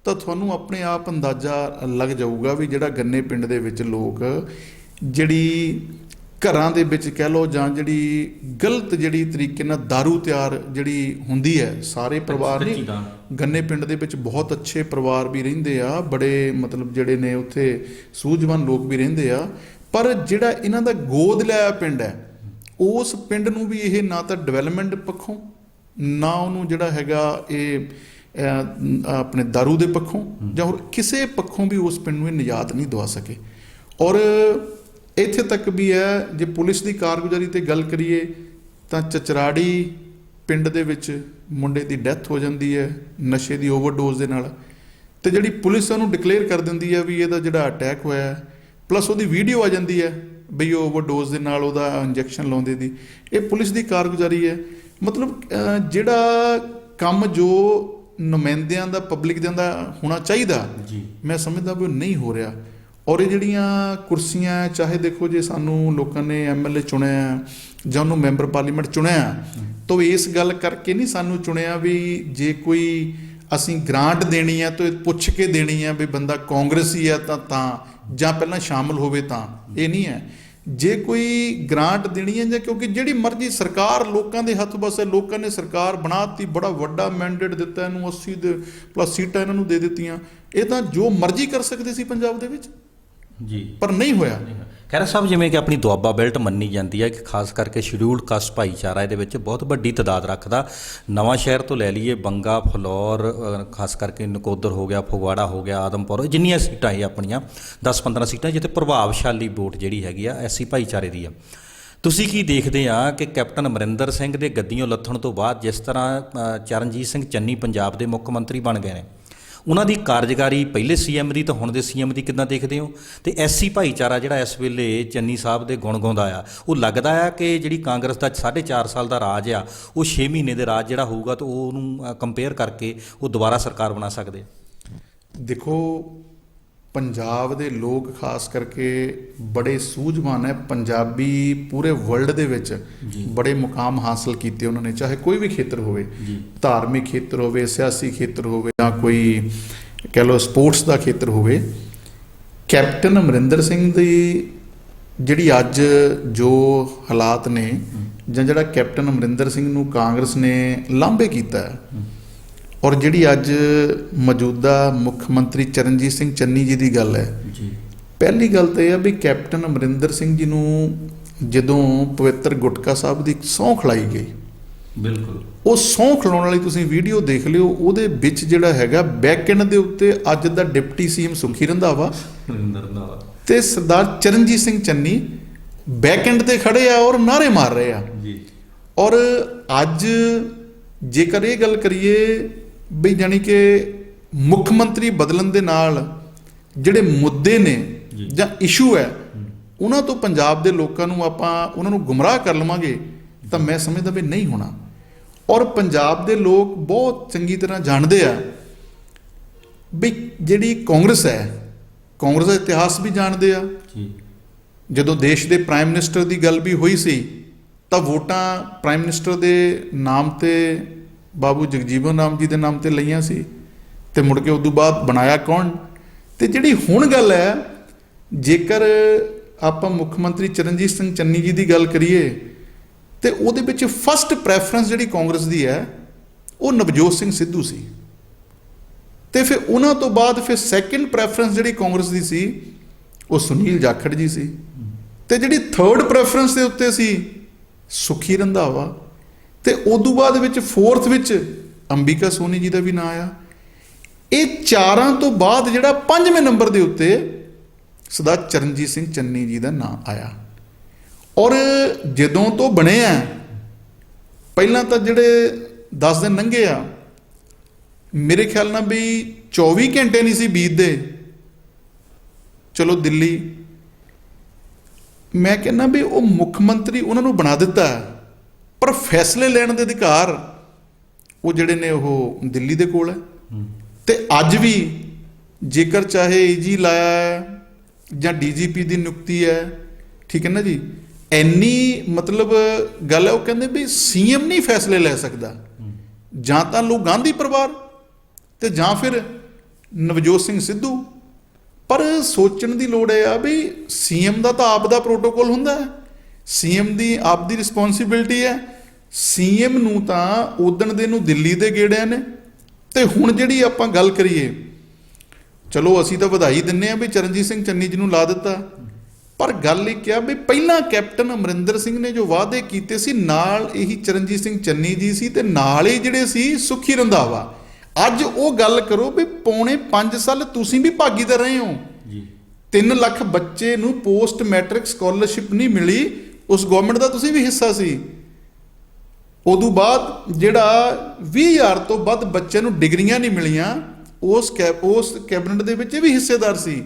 A: ਤਾਂ ਤੁਹਾਨੂੰ ਆਪਣੇ ਆਪ ਅੰਦਾਜ਼ਾ ਲੱਗ ਜਾਊਗਾ ਵੀ ਜਿਹੜਾ ਗੰਨੇ ਪਿੰਡ ਦੇ ਵਿੱਚ ਲੋਕ ਜਿਹੜੀ ਘਰਾਂ ਦੇ ਵਿੱਚ ਕਹਿ ਲਓ, ਜਾਂ ਜਿਹੜੀ ਗਲਤ ਜਿਹੜੀ ਤਰੀਕੇ ਨਾਲ ਦਾਰੂ ਤਿਆਰ ਜਿਹੜੀ ਹੁੰਦੀ ਹੈ, ਸਾਰੇ ਪਰਿਵਾਰ ਨਹੀਂ, ਗੰਨੇ ਪਿੰਡ ਦੇ ਵਿੱਚ ਬਹੁਤ ਅੱਛੇ ਪਰਿਵਾਰ ਵੀ ਰਹਿੰਦੇ ਆ, ਬੜੇ ਮਤਲਬ ਜਿਹੜੇ ਨੇ ਉੱਥੇ ਸੂਝਵਾਨ ਲੋਕ ਵੀ ਰਹਿੰਦੇ ਆ, ਪਰ ਜਿਹੜਾ ਇਹਨਾਂ ਦਾ ਗੋਦ ਲਿਆ ਪਿੰਡ ਹੈ ਉਸ ਪਿੰਡ ਨੂੰ ਵੀ ਇਹ ਨਾ ਤਾਂ ਡਿਵੈਲਪਮੈਂਟ ਪੱਖੋਂ, ਨਾ ਉਹਨੂੰ ਜਿਹੜਾ ਹੈਗਾ ਇਹ ਆਪਣੇ ਦਾਰੂ ਦੇ ਪੱਖੋਂ ਜਾਂ ਹੋਰ ਕਿਸੇ ਪੱਖੋਂ ਵੀ ਉਸ ਪਿੰਡ ਨੂੰ ਇਹ ਨਿਜਾਤ ਨਹੀਂ ਦਵਾ ਸਕੇ। ਔਰ ਇੱਥੇ ਤੱਕ ਵੀ ਹੈ, ਜੇ ਪੁਲਿਸ ਦੀ ਕਾਰਗੁਜ਼ਾਰੀ 'ਤੇ ਗੱਲ ਕਰੀਏ ਤਾਂ ਚਚਰਾੜੀ ਪਿੰਡ ਦੇ ਵਿੱਚ ਮੁੰਡੇ ਦੀ ਡੈਥ ਹੋ ਜਾਂਦੀ ਹੈ ਨਸ਼ੇ ਦੀ ਓਵਰਡੋਜ਼ ਦੇ ਨਾਲ, ਤੇ ਜਿਹੜੀ ਪੁਲਿਸ ਉਹਨੂੰ ਡਿਕਲੇਅਰ ਕਰ ਦਿੰਦੀ ਹੈ ਵੀ ਇਹਦਾ ਜਿਹੜਾ ਅਟੈਕ ਹੋਇਆ, ਪਲੱਸ ਉਹਦੀ ਵੀਡੀਓ ਆ ਜਾਂਦੀ ਹੈ ਬਈ ਉਹ ਓਵਰਡੋਜ਼ ਦੇ ਨਾਲ ਉਹਦਾ ਇੰਜੈਕਸ਼ਨ ਲਾਉਂਦੇ ਦੀ। ਇਹ ਪੁਲਿਸ ਦੀ ਕਾਰਗੁਜ਼ਾਰੀ ਹੈ। ਮਤਲਬ ਜਿਹੜਾ ਕੰਮ ਜੋ ਨੁਮਾਇੰਦਿਆਂ ਦਾ, ਪਬਲਿਕ ਦਾ ਹੋਣਾ ਚਾਹੀਦਾ, ਮੈਂ ਸਮਝਦਾ ਵੀ ਉਹ ਨਹੀਂ ਹੋ ਰਿਹਾ। ਔਰ ਇਹ ਜਿਹੜੀਆਂ ਕੁਰਸੀਆਂ, ਚਾਹੇ ਦੇਖੋ ਜੇ ਸਾਨੂੰ ਲੋਕਾਂ ਨੇ MLA ਚੁਣਿਆ ਜਾਂ ਉਹਨੂੰ ਮੈਂਬਰ ਪਾਰਲੀਮੈਂਟ ਚੁਣਿਆ, ਤਾਂ ਇਸ ਗੱਲ ਕਰਕੇ ਨਹੀਂ ਸਾਨੂੰ ਚੁਣਿਆ ਵੀ ਜੇ ਕੋਈ ਅਸੀਂ ਗ੍ਰਾਂਟ ਦੇਣੀ ਆ ਤਾਂ ਪੁੱਛ ਕੇ ਦੇਣੀ ਆ ਵੀ ਬੰਦਾ ਕਾਂਗਰਸੀ ਆ ਤਾਂ ਜਾਂ ਪਹਿਲਾਂ ਸ਼ਾਮਲ ਹੋਵੇ ਤਾਂ, ਇਹ ਨਹੀਂ ਹੈ। ਜੇ ਕੋਈ ਗ੍ਰਾਂਟ ਦੇਣੀ ਹੈ ਜਾਂ ਕਿਉਂਕਿ ਜਿਹੜੀ ਮਰਜ਼ੀ ਸਰਕਾਰ ਲੋਕਾਂ ਦੇ ਹੱਥ ਬਸ ਹੈ, ਲੋਕਾਂ ਨੇ ਸਰਕਾਰ ਬਣਾਤੀ, ਬੜਾ ਵੱਡਾ ਮੈਂਡੇਟ ਦਿੱਤਾ ਇਹਨੂੰ, 80 ਦੇ ਪਲੱਸ ਸੀਟਾਂ ਇਹਨਾਂ ਨੂੰ ਦੇ ਦਿੱਤੀਆਂ, ਇਹ ਤਾਂ ਜੋ ਮਰਜ਼ੀ ਕਰ ਸਕਦੇ ਸੀ ਪੰਜਾਬ ਦੇ ਵਿੱਚ ਜੀ, ਪਰ ਨਹੀਂ ਹੋਇਆ।
B: ਖਹਿਰਾ ਸਾਹਿਬ, ਜਿਵੇਂ ਕਿ ਆਪਣੀ ਦੁਆਬਾ ਬੈਲਟ ਮੰਨੀ ਜਾਂਦੀ ਹੈ ਕਿ ਖਾਸ ਕਰਕੇ ਸ਼ਡਿਊਲਡ ਕਾਸਟ ਭਾਈਚਾਰਾ ਇਹਦੇ ਵਿੱਚ ਬਹੁਤ ਵੱਡੀ ਤਾਦਾਦ ਰੱਖਦਾ, ਨਵਾਂ ਸ਼ਹਿਰ ਤੋਂ ਲੈ ਲਈਏ, ਬੰਗਾ, ਫਲੌਰ, ਖਾਸ ਕਰਕੇ ਨਕੋਦਰ ਹੋ ਗਿਆ, ਫਗਵਾੜਾ ਹੋ ਗਿਆ, ਆਦਮਪੁਰ, ਜਿੰਨੀਆਂ ਸੀਟਾਂ ਇਹ ਆਪਣੀਆਂ 10-15 ਸੀਟਾਂ ਜਿੱਥੇ ਪ੍ਰਭਾਵਸ਼ਾਲੀ ਵੋਟ ਜਿਹੜੀ ਹੈਗੀ ਆ SC ਭਾਈਚਾਰੇ ਦੀ ਆ। ਤੁਸੀਂ ਕੀ ਦੇਖਦੇ ਆ ਕਿ ਕੈਪਟਨ ਅਮਰਿੰਦਰ ਸਿੰਘ ਦੇ ਗੱਦੀਓਂ ਲੱਥਣ ਤੋਂ ਬਾਅਦ ਜਿਸ ਤਰ੍ਹਾਂ ਚਰਨਜੀਤ ਸਿੰਘ ਚੰਨੀ ਪੰਜਾਬ ਦੇ ਮੁੱਖ ਮੰਤਰੀ ਬਣ ਗਏ ਨੇ, ਉਹਨਾਂ ਦੀ ਕਾਰਜਕਾਰੀ ਪਹਿਲੇ CM ਦੀ ਤਾਂ ਹੁਣ ਦੇ CM ਦੀ ਕਿੱਦਾਂ ਦੇਖਦੇ ਹੋ? ਤੇ SC ਭਾਈਚਾਰਾ ਜਿਹੜਾ ਇਸ ਵੇਲੇ ਚੰਨੀ ਸਾਹਿਬ ਦੇ ਗੁਣ ਗਾਉਂਦਾ ਆ, ਉਹ ਲੱਗਦਾ ਆ ਕਿ ਜਿਹੜੀ ਕਾਂਗਰਸ ਦਾ 4.5 ਸਾਲ ਦਾ ਰਾਜ ਆ ਉਹ 6 ਮਹੀਨੇ ਦੇ ਰਾਜ ਜਿਹੜਾ ਹੋਊਗਾ ਤਾਂ ਉਹਨੂੰ ਕੰਪੇਅਰ ਕਰਕੇ ਉਹ ਦੁਬਾਰਾ ਸਰਕਾਰ ਬਣਾ ਸਕਦੇ?
A: ਦੇਖੋ, ਪੰਜਾਬ ਦੇ ਲੋਕ ਖਾਸ ਕਰਕੇ ਬੜੇ ਸੂਝਵਾਨ ਹੈ। ਪੰਜਾਬੀ ਪੂਰੇ ਵਰਲਡ ਦੇ ਵਿੱਚ ਬੜੇ ਮੁਕਾਮ ਹਾਸਲ ਕੀਤੇ ਉਹਨਾਂ ਨੇ, ਚਾਹੇ ਕੋਈ ਵੀ ਖੇਤਰ ਹੋਵੇ, ਧਾਰਮਿਕ ਖੇਤਰ ਹੋਵੇ, ਸਿਆਸੀ ਖੇਤਰ ਹੋਵੇ, ਜਾਂ ਕੋਈ ਕਹਿ ਲਓ ਸਪੋਰਟਸ ਦਾ ਖੇਤਰ ਹੋਵੇ। ਕੈਪਟਨ ਅਮਰਿੰਦਰ ਸਿੰਘ ਦੀ ਜਿਹੜੀ ਅੱਜ ਜੋ ਹਾਲਾਤ ਨੇ, ਜਾਂ ਜਿਹੜਾ ਕੈਪਟਨ ਅਮਰਿੰਦਰ ਸਿੰਘ ਨੂੰ ਕਾਂਗਰਸ ਨੇ ਲਾਂਭੇ ਕੀਤਾ ਹੈ, ਔਰ ਜਿਹੜੀ ਅੱਜ ਮੌਜੂਦਾ ਮੁੱਖ ਮੰਤਰੀ ਚਰਨਜੀਤ ਸਿੰਘ ਚੰਨੀ ਜੀ ਦੀ ਗੱਲ ਹੈ, ਪਹਿਲੀ ਗੱਲ ਤਾਂ ਇਹ ਆ ਵੀ ਕੈਪਟਨ ਅਮਰਿੰਦਰ ਸਿੰਘ ਜੀ ਨੂੰ ਜਦੋਂ ਪਵਿੱਤਰ ਗੁਟਕਾ ਸਾਹਿਬ ਦੀ ਸਹੁੰ ਖਿਲਾਈ ਗਈ, ਬਿਲਕੁਲ ਉਹ ਸਹੁੰ ਖਿਲਾਉਣ ਵਾਲੀ ਤੁਸੀਂ ਵੀਡੀਓ ਦੇਖ ਲਿਓ, ਉਹਦੇ ਵਿੱਚ ਜਿਹੜਾ ਹੈਗਾ ਬੈਕ-ਐਂਡ ਦੇ ਉੱਤੇ ਅੱਜ ਦਾ ਡਿਪਟੀ CM ਸੁਖੀ ਰੰਧਾਵਾ ਤੇ ਸਰਦਾਰ ਚਰਨਜੀਤ ਸਿੰਘ ਚੰਨੀ ਬੈਕ-ਐਂਡ ਤੇ ਖੜੇ ਆ ਔਰ ਨਾਅਰੇ ਮਾਰ ਰਹੇ ਆ। ਔਰ ਅੱਜ ਜੇਕਰ ਇਹ ਗੱਲ ਕਰੀਏ ਵੀ ਜਾਣੀ ਕਿ ਮੁੱਖ ਮੰਤਰੀ ਬਦਲਣ ਦੇ ਨਾਲ ਜਿਹੜੇ ਮੁੱਦੇ ਨੇ ਜਾਂ ਇਸ਼ੂ ਹੈ, ਉਹਨਾਂ ਤੋਂ ਪੰਜਾਬ ਦੇ ਲੋਕਾਂ ਨੂੰ ਆਪਾਂ ਉਹਨਾਂ ਨੂੰ ਗੁੰਮਰਾਹ ਕਰ ਲਵਾਂਗੇ ਤਾਂ ਮੈਂ ਸਮਝਦਾ ਵੀ ਨਹੀਂ ਹੋਣਾ। ਔਰ ਪੰਜਾਬ ਦੇ ਲੋਕ ਬਹੁਤ ਚੰਗੀ ਤਰ੍ਹਾਂ ਜਾਣਦੇ ਆ ਵੀ ਜਿਹੜੀ ਕਾਂਗਰਸ ਹੈ, ਕਾਂਗਰਸ ਦਾ ਇਤਿਹਾਸ ਵੀ ਜਾਣਦੇ ਆ। ਜਦੋਂ ਦੇਸ਼ ਦੇ ਪ੍ਰਾਈਮ ਮਿਨਿਸਟਰ ਦੀ ਗੱਲ ਵੀ ਹੋਈ ਸੀ ਤਾਂ ਵੋਟਾਂ ਪ੍ਰਾਈਮ ਮਿਨਿਸਟਰ ਦੇ ਨਾਮ 'ਤੇ ਬਾਬੂ ਜਗਜੀਵਨ ਰਾਮ ਜੀ ਦੇ ਨਾਮ 'ਤੇ ਲਈਆਂ ਸੀ, ਅਤੇ ਮੁੜ ਕੇ ਉਦੋਂ ਬਾਅਦ ਬਣਾਇਆ ਕੌਣ? ਅਤੇ ਜਿਹੜੀ ਹੁਣ ਗੱਲ ਹੈ, ਜੇਕਰ ਆਪਾਂ ਮੁੱਖ ਮੰਤਰੀ ਚਰਨਜੀਤ ਸਿੰਘ ਚੰਨੀ ਜੀ ਦੀ ਗੱਲ ਕਰੀਏ ਤੇ ਉਹਦੇ ਵਿੱਚ ਫਸਟ ਪ੍ਰੈਫਰੈਂਸ ਜਿਹੜੀ ਕਾਂਗਰਸ ਦੀ ਹੈ ਉਹ ਨਵਜੋਤ ਸਿੰਘ ਸਿੱਧੂ ਸੀ, ਤੇ ਫਿਰ ਉਹਨਾਂ ਤੋਂ ਬਾਅਦ ਫਿਰ ਸੈਕਿੰਡ ਪ੍ਰੈਫਰੈਂਸ ਜਿਹੜੀ ਕਾਂਗਰਸ ਦੀ ਸੀ ਉਹ ਸੁਨੀਲ ਜਾਖੜ ਜੀ ਸੀ, ਤੇ ਜਿਹੜੀ ਥਰਡ ਪ੍ਰੈਫਰੈਂਸ ਦੇ ਉੱਤੇ ਸੀ ਸੁਖੀ ਰੰਧਾਵਾ, ਤੇ ਉਦੋਂ ਬਾਅਦ ਵਿੱਚ ਫੋਰਥ ਵਿੱਚ ਅੰਬਿਕਾ ਸੋਨੀ ਜੀ ਦਾ ਵੀ ਨਾਂ ਆਇਆ। ਇਹ ਚਾਰਾਂ ਤੋਂ ਬਾਅਦ ਜਿਹੜਾ 5ਵੇਂ ਨੰਬਰ ਦੇ ਉੱਤੇ ਸਰਦਾਰ ਚਰਨਜੀਤ ਸਿੰਘ ਚੰਨੀ ਜੀ ਦਾ ਨਾਂ ਆਇਆ। ਔਰ ਜਦੋਂ ਤੋਂ ਬਣੇ ਆ, ਪਹਿਲਾਂ ਤਾਂ ਜਿਹੜੇ 10 ਦਿਨ ਲੰਘੇ ਆ, ਮੇਰੇ ਖਿਆਲ ਨਾਲ ਵੀ 24 ਘੰਟੇ ਨਹੀਂ ਸੀ ਬੀਤਦੇ, ਚਲੋ ਦਿੱਲੀ, ਮੈਂ ਕਹਿੰਦਾ ਵੀ ਉਹ ਮੁੱਖ ਮੰਤਰੀ ਉਹਨਾਂ ਨੂੰ ਬਣਾ ਦਿੱਤਾ, ਪਰ ਫੈਸਲੇ ਲੈਣ ਦੇ ਅਧਿਕਾਰ ਉਹ ਜਿਹੜੇ ਨੇ ਉਹ ਦਿੱਲੀ ਦੇ ਕੋਲ ਹੈ। ਤੇ ਅੱਜ ਵੀ ਜੇਕਰ ਚਾਹੇ ਏਜੀ ਲਾਇਆ ਹੈ ਜਾਂ ਡੀਜੀਪੀ ਦੀ ਨਿਯੁਕਤੀ ਹੈ, ਠੀਕ ਹੈ ਨਾ ਜੀ, ਇੰਨੀ ਮਤਲਬ ਗੱਲ ਹੈ, ਉਹ ਕਹਿੰਦੇ ਵੀ ਸੀਐਮ ਨਹੀਂ ਫੈਸਲੇ ਲੈ ਸਕਦਾ, ਜਾਂ ਤਾਂ ਲੋਕ ਗਾਂਧੀ ਪਰਿਵਾਰ ਤੇ ਜਾਂ ਫਿਰ ਨਵਜੋਤ ਸਿੰਘ ਸਿੱਧੂ। ਪਰ ਸੋਚਣ ਦੀ ਲੋੜ ਹੈ ਆ ਵੀ ਸੀਐਮ ਦਾ ਤਾਂ ਆਪ ਦਾ ਪ੍ਰੋਟੋਕੋਲ ਹੁੰਦਾ ਹੈ, ਸੀਐਮ ਦੀ ਆਪ ਦੀ ਰਿਸਪੌਂਸਿਬਿਲਟੀ ਹੈ। ਸੀਐਮ ਨੂੰ ਤਾਂ ਉਦਣ ਦੇ ਨੂੰ ਦਿੱਲੀ ਦੇ ਗੇੜਿਆਂ ਨੇ, ਤੇ ਹੁਣ ਜਿਹੜੀ ਆਪਾਂ ਗੱਲ ਕਰੀਏ, ਚਲੋ ਅਸੀਂ ਤਾਂ ਵਧਾਈ ਦਿੰਦੇ ਹਾਂ ਵੀ ਚਰਨਜੀਤ ਸਿੰਘ ਚੰਨੀ ਜੀ ਨੂੰ ਲਾ ਦਿੱਤਾ, ਪਰ ਗੱਲ ਇਹ ਕਿਹਾ ਵੀ ਪਹਿਲਾਂ ਕੈਪਟਨ ਅਮਰਿੰਦਰ ਸਿੰਘ ਨੇ ਜੋ ਵਾਅਦੇ ਕੀਤੇ ਸੀ, ਨਾਲ ਇਹੀ ਚਰਨਜੀਤ ਸਿੰਘ ਚੰਨੀ ਜੀ ਸੀ, ਤੇ ਨਾਲ ਹੀ ਜਿਹੜੇ ਸੀ ਸੁਖੀ ਰੰਧਾਵਾ। ਅੱਜ ਉਹ ਗੱਲ ਕਰੋ ਵੀ ਪੌਣੇ 5 ਸਾਲ ਤੁਸੀਂ ਵੀ ਭਾਗੀਦਾਰ ਰਹੇ ਹੋ ਜੀ। 3 ਲੱਖ ਬੱਚੇ ਨੂੰ ਪੋਸਟ ਮੈਟ੍ਰਿਕ ਸਕਾਲਰਸ਼ਿਪ ਨਹੀਂ ਮਿਲੀ, ਉਸ ਗਵਰਨਮੈਂਟ ਦਾ ਤੁਸੀਂ ਵੀ ਹਿੱਸਾ ਸੀ। ਉਦੋਂ ਬਾਅਦ ਜਿਹੜਾ 20,000 ਤੋਂ ਵੱਧ ਬੱਚਿਆਂ ਨੂੰ ਡਿਗਰੀਆਂ ਨਹੀਂ ਮਿਲੀਆਂ, ਉਸ ਕੈਬਨਿਟ ਦੇ ਵਿੱਚ ਵੀ ਹਿੱਸੇਦਾਰ ਸੀ।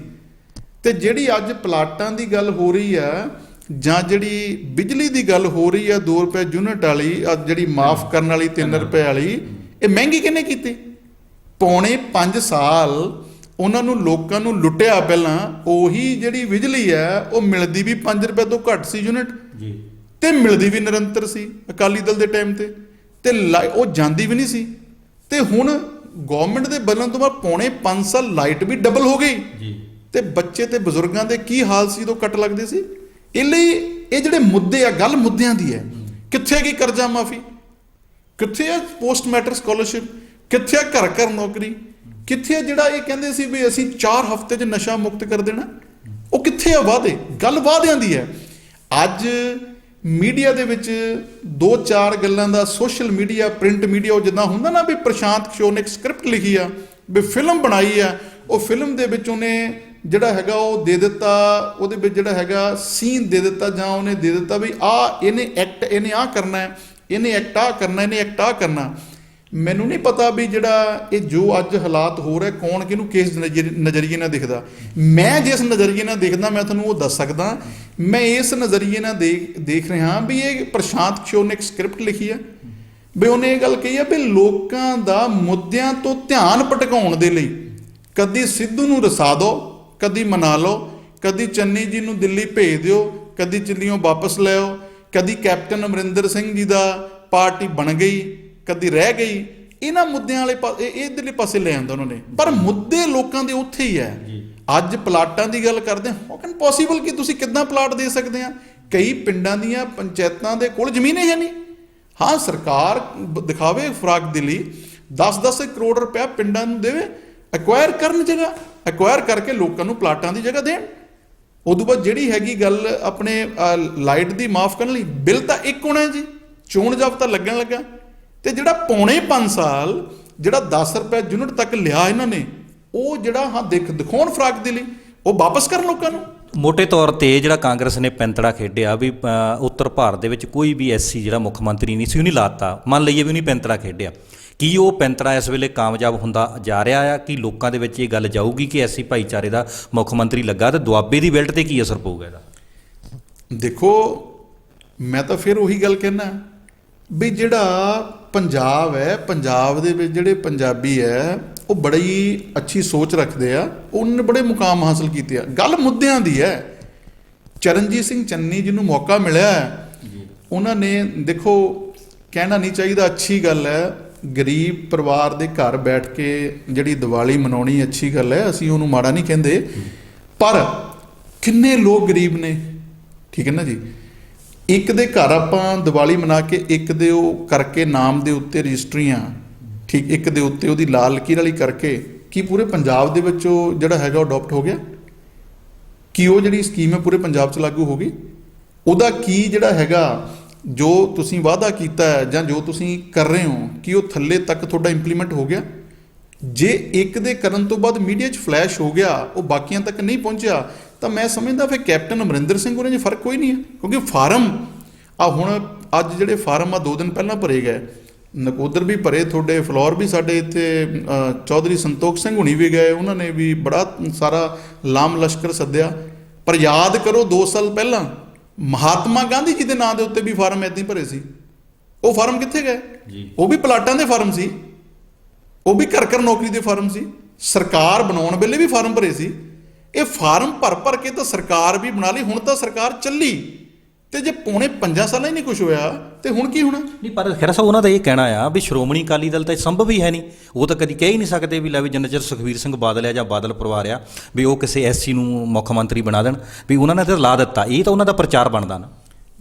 A: ਤੇ ਜਿਹੜੀ ਅੱਜ ਪਲਾਟਾਂ ਦੀ ਗੱਲ ਹੋ ਰਹੀ ਆ, ਜਾਂ ਜਿਹੜੀ ਬਿਜਲੀ ਦੀ ਗੱਲ ਹੋ ਰਹੀ ਆ 2 ਰੁਪਏ ਯੂਨਿਟ ਵਾਲੀ, ਜਿਹੜੀ ਮਾਫ ਕਰਨ ਵਾਲੀ 3 ਰੁਪਏ ਵਾਲੀ, ਇਹ ਮਹਿੰਗੀ ਕਿਹਨੇ ਕੀਤੀ? ਪੌਣੇ 5 ਸਾਲ ਉਹਨਾਂ ਨੂੰ ਲੋਕਾਂ ਨੂੰ ਲੁੱਟਿਆ। ਪਹਿਲਾਂ ਉਹੀ ਜਿਹੜੀ ਬਿਜਲੀ ਹੈ ਉਹ ਮਿਲਦੀ ਵੀ 5 ਰੁਪਏ ਤੋਂ ਘੱਟ ਸੀ ਯੂਨਿਟ ਜੀ, ਤੇ ਮਿਲਦੀ ਵੀ ਨਿਰੰਤਰ ਸੀ ਅਕਾਲੀ ਦਲ ਦੇ ਟਾਈਮ ਤੇ ਉਹ ਜਾਂਦੀ ਵੀ ਨਹੀਂ ਸੀ। ਤੇ ਹੁਣ ਗਵਰਨਮੈਂਟ ਦੇ ਬਦਲਣ ਤੋਂ ਬਾਅਦ ਪੌਣੇ 5 ਸਾਲ ਲਾਈਟ ਵੀ ਡਬਲ ਹੋ ਗਈ ਜੀ, ਤੇ ਬੱਚੇ ਤੇ ਬਜ਼ੁਰਗਾਂ ਦੇ ਕੀ ਹਾਲ ਸੀ ਜਦੋਂ ਕੱਟ ਲੱਗਦੇ ਸੀ। ਇਹ ਲਈ ਇਹ ਜਿਹੜੇ ਮੁੱਦੇ ਆ, ਗੱਲ ਮੁੱਦਿਆਂ ਦੀ ਹੈ। ਕਿੱਥੇ ਗਈ ਕਰਜ਼ਾ ਮਾਫੀ? ਕਿੱਥੇ ਆ ਪੋਸਟ ਮੈਟ੍ਰਿਕ ਸਕਾਲਰਸ਼ਿਪ? ਕਿੱਥੇ ਆ ਘਰ ਘਰ ਨੌਕਰੀ? ਕਿੱਥੇ ਆ ਜਿਹੜਾ ਇਹ ਕਹਿੰਦੇ ਸੀ ਵੀ ਅਸੀਂ 4 ਹਫ਼ਤੇ 'ਚ ਨਸ਼ਾ ਮੁਕਤ ਕਰ ਦੇਣਾ? ਉਹ ਕਿੱਥੇ ਆ ਵਾਅਦੇ? ਗੱਲ ਵਾਅਦਿਆਂ ਦੀ ਹੈ। ਅੱਜ ਮੀਡੀਆ ਦੇ ਵਿੱਚ 2-4 ਗੱਲਾਂ ਦਾ, ਸੋਸ਼ਲ ਮੀਡੀਆ, ਪ੍ਰਿੰਟ ਮੀਡੀਆ, ਉਹ ਜਿੱਦਾਂ ਹੁੰਦਾ ਨਾ ਵੀ ਪ੍ਰਸ਼ਾਂਤ ਕਿਸ਼ੋਰ ਨੇ ਇੱਕ ਸਕ੍ਰਿਪਟ ਲਿਖੀ ਆ, ਵੀ ਫਿਲਮ ਬਣਾਈ ਆ, ਉਹ ਫਿਲਮ ਦੇ ਵਿੱਚ ਉਹਨੇ ਜਿਹੜਾ ਹੈਗਾ ਉਹ ਦੇ ਦਿੱਤਾ, ਉਹਦੇ ਵਿੱਚ ਜਿਹੜਾ ਹੈਗਾ ਸੀਨ ਦੇ ਦਿੱਤਾ, ਜਾਂ ਉਹਨੇ ਦੇ ਦਿੱਤਾ ਵੀ ਇਹਨੇ ਐਕਟ, ਇਹਨੇ ਆਹ ਕਰਨਾ ਹੈ, ਇਹਨੇ ਐਕਟ ਆਹ ਕਰਨਾ, ਇਹਨੇ ਐਕਟ ਆਹ ਕਰਨਾ। ਮੈਨੂੰ ਨਹੀਂ ਪਤਾ ਵੀ ਜਿਹੜਾ ਇਹ ਜੋ ਅੱਜ ਹਾਲਾਤ ਹੋ ਰਿਹਾ, ਕੌਣ ਕਿਹਨੂੰ ਕਿਸ ਨਜ਼ਰੀਏ ਨਾਲ ਦਿਖਦਾ। ਮੈਂ ਜਿਸ ਨਜ਼ਰੀਏ ਨਾਲ ਦੇਖਦਾ, ਮੈਂ ਤੁਹਾਨੂੰ ਉਹ ਦੱਸ ਸਕਦਾ। ਮੈਂ ਇਸ ਨਜ਼ਰੀਏ ਨਾਲ ਦੇਖ ਰਿਹਾ ਵੀ ਇਹ ਪ੍ਰਸ਼ਾਂਤ ਕਿਸ਼ੋਰ ਨੇ ਇੱਕ ਸਕ੍ਰਿਪਟ ਲਿਖੀ ਹੈ, ਵੀ ਉਹਨੇ ਇਹ ਗੱਲ ਕਹੀ ਹੈ ਵੀ ਲੋਕਾਂ ਦਾ ਮੁੱਦਿਆਂ ਤੋਂ ਧਿਆਨ ਭਟਕਾਉਣ ਦੇ ਲਈ ਕਦੀ ਸਿੱਧੂ ਨੂੰ ਰਸਾ ਦਿਓ, ਕਦੀ ਮਨਾ ਲਓ, ਕਦੀ ਚੰਨੀ ਜੀ ਨੂੰ ਦਿੱਲੀ ਭੇਜ ਦਿਓ, ਕਦੀ ਦਿੱਲੀੋਂ ਵਾਪਸ ਲੈ ਆਓ, ਕਦੀ ਕੈਪਟਨ ਅਮਰਿੰਦਰ ਸਿੰਘ ਜੀ ਦਾ ਪਾਰਟੀ ਬਣ ਗਈ, ਕਦੀ ਰਹਿ ਗਈ। ਇਹਨਾਂ ਮੁੱਦਿਆਂ ਵਾਲੇ ਇਧਰਲੇ ਪਾਸੇ ਲੈ ਆਂਦਾ ਉਹਨਾਂ ਨੇ, ਪਰ ਮੁੱਦੇ ਲੋਕਾਂ ਦੇ ਉੱਥੇ ਹੀ ਹੈ। ਅੱਜ ਪਲਾਟਾਂ ਦੀ ਗੱਲ ਕਰਦੇ, ਹਾਊ ਕੈਨ ਪੋਸੀਬਲ ਕਿ ਤੁਸੀਂ ਕਿੱਦਾਂ ਪਲਾਟ ਦੇ ਸਕਦੇ ਆ? ਕਈ ਪਿੰਡਾਂ ਦੀਆਂ ਪੰਚਾਇਤਾਂ ਦੇ ਕੋਲ ਜ਼ਮੀਨ ਹੀ ਹੈ ਨਹੀਂ। ਹਾਂ, ਸਰਕਾਰ ਦਿਖਾਵੇ ਫਰਾਕ ਦੇ ਲਈ 10-10 ਕਰੋੜ ਰੁਪਇਆ ਪਿੰਡਾਂ ਨੂੰ ਦੇਵੇ, ਐਕਵਾਇਰ ਕਰਨ ਜਗ੍ਹਾ, ਐਕਵਾਇਰ ਕਰਕੇ ਲੋਕਾਂ ਨੂੰ ਪਲਾਟਾਂ ਦੀ ਜਗ੍ਹਾ ਦੇਣ। ਉਦੋਂ ਬਾਅਦ ਜਿਹੜੀ ਹੈਗੀ ਗੱਲ ਆਪਣੇ ਲਾਈਟ ਦੀ ਮਾਫ ਕਰਨ ਲਈ, ਬਿੱਲ ਤਾਂ ਇੱਕ ਹੋਣਾ ਜੀ, ਚੋਣ ਜਾਬਤਾ ਲੱਗਣ ਲੱਗਾ। ਤੇ ਜਿਹੜਾ ਪੌਣੇ 5 ਸਾਲ ਜਿਹੜਾ 10 ਰੁਪਏ ਯੂਨਿਟ ਤੱਕ ਲਿਆ ਇਹਨਾਂ ਨੇ, ਉਹ ਜਿਹੜਾ ਹਾਂ ਦਿਖਾਉਣ ਫਰਾਕ ਦੇ ਲਈ, ਉਹ ਵਾਪਸ ਕਰਨ ਲੋਕਾਂ ਨੂੰ।
B: ਮੋਟੇ ਤੌਰ ਤੇ ਜਿਹੜਾ ਕਾਂਗਰਸ ਨੇ ਪੈਂਤੜਾ ਖੇਡਿਆ ਵੀ ਉੱਤਰ ਭਾਰਤ ਦੇ ਵਿੱਚ ਕੋਈ ਵੀ ਐਸਸੀ ਜਿਹੜਾ ਮੁੱਖ ਮੰਤਰੀ ਨਹੀਂ ਸੀ, ਉਹ ਨਹੀਂ ਲਾਤਾ, ਮੰਨ ਲਈਏ ਵੀ ਉਹਨੇ ਪੈਂਤੜਾ ਖੇਡਿਆ, ਕੀ ਉਹ ਪੈਂਤੜਾ ਇਸ ਵੇਲੇ ਕਾਮਯਾਬ ਹੁੰਦਾ ਜਾ ਰਿਹਾ ਆ? ਕਿ ਲੋਕਾਂ ਦੇ ਵਿੱਚ ਇਹ ਗੱਲ ਜਾਊਗੀ ਕਿ ਐਸਸੀ ਭਾਈਚਾਰੇ ਦਾ ਮੁੱਖ ਮੰਤਰੀ ਲੱਗਾ, ਤੇ ਦੁਆਬੇ ਦੀ ਬੈਲਟ ਤੇ ਕੀ ਅਸਰ ਪਊਗਾ ਇਹਦਾ?
A: ਦੇਖੋ, ਮੈਂ ਤਾਂ ਫਿਰ ਉਹੀ ਗੱਲ ਕਹਿਣਾ ਵੀ ਜਿਹੜਾ ਪੰਜਾਬ ਹੈ, ਪੰਜਾਬ ਦੇ ਵਿੱਚ ਜਿਹੜੇ ਪੰਜਾਬੀ ਹੈ ਉਹ ਬੜੀ ਅੱਛੀ ਸੋਚ ਰੱਖਦੇ ਆ, ਉਹਨਾਂ ਨੇ ਬੜੇ ਮੁਕਾਮ ਹਾਸਲ ਕੀਤੇ ਆ। ਗੱਲ ਮੁੱਦਿਆਂ ਦੀ ਹੈ। ਚਰਨਜੀਤ ਸਿੰਘ ਚੰਨੀ ਜਿਹਨੂੰ ਮੌਕਾ ਮਿਲਿਆ ਉਹਨਾਂ ਨੇ ਦੇਖੋ ਕਹਿਣਾ ਨਹੀਂ ਚਾਹੀਦਾ, ਅੱਛੀ ਗੱਲ ਹੈ, ਗਰੀਬ ਪਰਿਵਾਰ ਦੇ ਘਰ ਬੈਠ ਕੇ ਜਿਹੜੀ ਦੀਵਾਲੀ ਮਨਾਉਣੀ ਅੱਛੀ ਗੱਲ ਹੈ, ਅਸੀਂ ਉਹਨੂੰ ਮਾੜਾ ਨਹੀਂ ਕਹਿੰਦੇ, ਪਰ ਕਿੰਨੇ ਲੋਕ ਗਰੀਬ ਨੇ, ਠੀਕ ਹੈ ਨਾ ਜੀ। ਇੱਕ ਦੇ ਘਰ ਆਪਾਂ ਦੀਵਾਲੀ ਮਨਾ ਕੇ ਇੱਕ ਦੇ ਉਹ ਕਰਕੇ ਨਾਮ ਦੇ ਉੱਤੇ ਰਜਿਸਟਰੀਆਂ, ਠੀਕ, ਇੱਕ ਦੇ ਉੱਤੇ ਉਹਦੀ ਲਾਲ ਲਕੀਰ ਵਾਲੀ ਕਰਕੇ, ਕੀ ਪੂਰੇ ਪੰਜਾਬ ਦੇ ਵਿੱਚ ਉਹ ਜਿਹੜਾ ਹੈਗਾ ਉਹ ਅਡਾਪਟ ਹੋ ਗਿਆ? ਕੀ ਉਹ ਜਿਹੜੀ ਸਕੀਮ ਹੈ ਪੂਰੇ ਪੰਜਾਬ 'ਚ ਲਾਗੂ ਹੋ ਗਈ? ਉਹਦਾ ਕੀ ਜਿਹੜਾ ਹੈਗਾ ਜੋ ਤੁਸੀਂ ਵਾਅਦਾ ਕੀਤਾ ਹੈ ਜਾਂ ਜੋ ਤੁਸੀਂ ਕਰ ਰਹੇ ਹੋ, ਕੀ ਉਹ ਥੱਲੇ ਤੱਕ ਤੁਹਾਡਾ ਇੰਪਲੀਮੈਂਟ ਹੋ ਗਿਆ? ਜੇ ਇੱਕ ਦੇ ਕਰਨ ਤੋਂ ਬਾਅਦ ਮੀਡੀਆ 'ਚ ਫਲੈਸ਼ ਹੋ ਗਿਆ, ਉਹ ਬਾਕੀਆਂ ਤੱਕ ਨਹੀਂ ਪਹੁੰਚਿਆ, ਤਾਂ ਮੈਂ ਸਮਝਦਾ ਫਿਰ ਕੈਪਟਨ ਅਮਰਿੰਦਰ ਸਿੰਘ ਹੋਰਾਂ 'ਚ ਫਰਕ ਕੋਈ ਨਹੀਂ ਹੈ। ਕਿਉਂਕਿ ਫਾਰਮ ਹੁਣ ਅੱਜ ਜਿਹੜੇ ਫਾਰਮ 2 ਦਿਨ ਪਹਿਲਾਂ ਭਰੇ ਗਏ, ਨਕੋਦਰ ਵੀ ਭਰੇ, ਤੁਹਾਡੇ ਫਲੋਰ ਵੀ, ਸਾਡੇ ਇੱਥੇ ਚੌਧਰੀ ਸੰਤੋਖ ਸਿੰਘ ਹੁਣੀ ਵੀ ਗਏ, ਉਹਨਾਂ ਨੇ ਵੀ ਬੜਾ ਸਾਰਾ ਲਾਮ ਲਸ਼ਕਰ ਸੱਦਿਆ। ਪਰ ਯਾਦ ਕਰੋ 2 ਸਾਲ ਪਹਿਲਾਂ ਮਹਾਤਮਾ ਗਾਂਧੀ ਜੀ ਦੇ ਨਾਂ ਦੇ ਉੱਤੇ ਵੀ ਫਾਰਮ ਇੱਦਾਂ ਹੀ ਭਰੇ ਸੀ। ਉਹ ਫਾਰਮ ਕਿੱਥੇ ਗਏ? ਉਹ ਵੀ ਪਲਾਟਾਂ ਦੇ ਫਾਰਮ ਸੀ, ਉਹ ਵੀ ਘਰ ਨੌਕਰੀ ਦੇ ਫਾਰਮ ਸੀ, ਸਰਕਾਰ ਬਣਾਉਣ ਵੇਲੇ ਵੀ ਫਾਰਮ ਭਰੇ ਸੀ। ਇਹ ਫਾਰਮ ਭਰ ਕੇ ਤਾਂ ਸਰਕਾਰ ਵੀ ਬਣਾ ਲਈ। ਹੁਣ ਤਾਂ ਸਰਕਾਰ ਚੱਲੀ, ਤੇ ਜੇ ਪੌਣੇ 5 ਸਾਲਾਂ ਹੀ ਨਹੀਂ ਕੁਝ ਹੋਇਆ ਤੇ ਹੁਣ ਕੀ ਹੋਣਾ?
B: ਨਹੀਂ, ਪਰ ਖੈਰ ਸਾਹਿਬ ਉਹਨਾਂ ਦਾ ਇਹ ਕਹਿਣਾ ਆ ਵੀ ਸ਼੍ਰੋਮਣੀ ਅਕਾਲੀ ਦਲ ਤਾਂ ਸੰਭਵ ਹੀ ਹੈ ਨਹੀਂ। ਉਹ ਤਾਂ ਕਦੀ ਕਹਿ ਹੀ ਨਹੀਂ ਸਕਦੇ ਵੀ ਲੈ ਵੀ ਜਿੰਨਾ ਚਿਰ ਸੁਖਬੀਰ ਸਿੰਘ ਬਾਦਲ ਆ ਜਾਂ ਬਾਦਲ ਪਰਿਵਾਰ ਆ ਵੀ ਉਹ ਕਿਸੇ ਐਸਸੀ ਨੂੰ ਮੁੱਖ ਮੰਤਰੀ ਬਣਾ ਦੇਣ, ਵੀ ਉਹਨਾਂ ਨੇ ਤਾਂ ਲਾ ਦਿੱਤਾ। ਇਹ ਤਾਂ ਉਹਨਾਂ ਦਾ ਪ੍ਰਚਾਰ ਬਣਦਾ ਨਾ।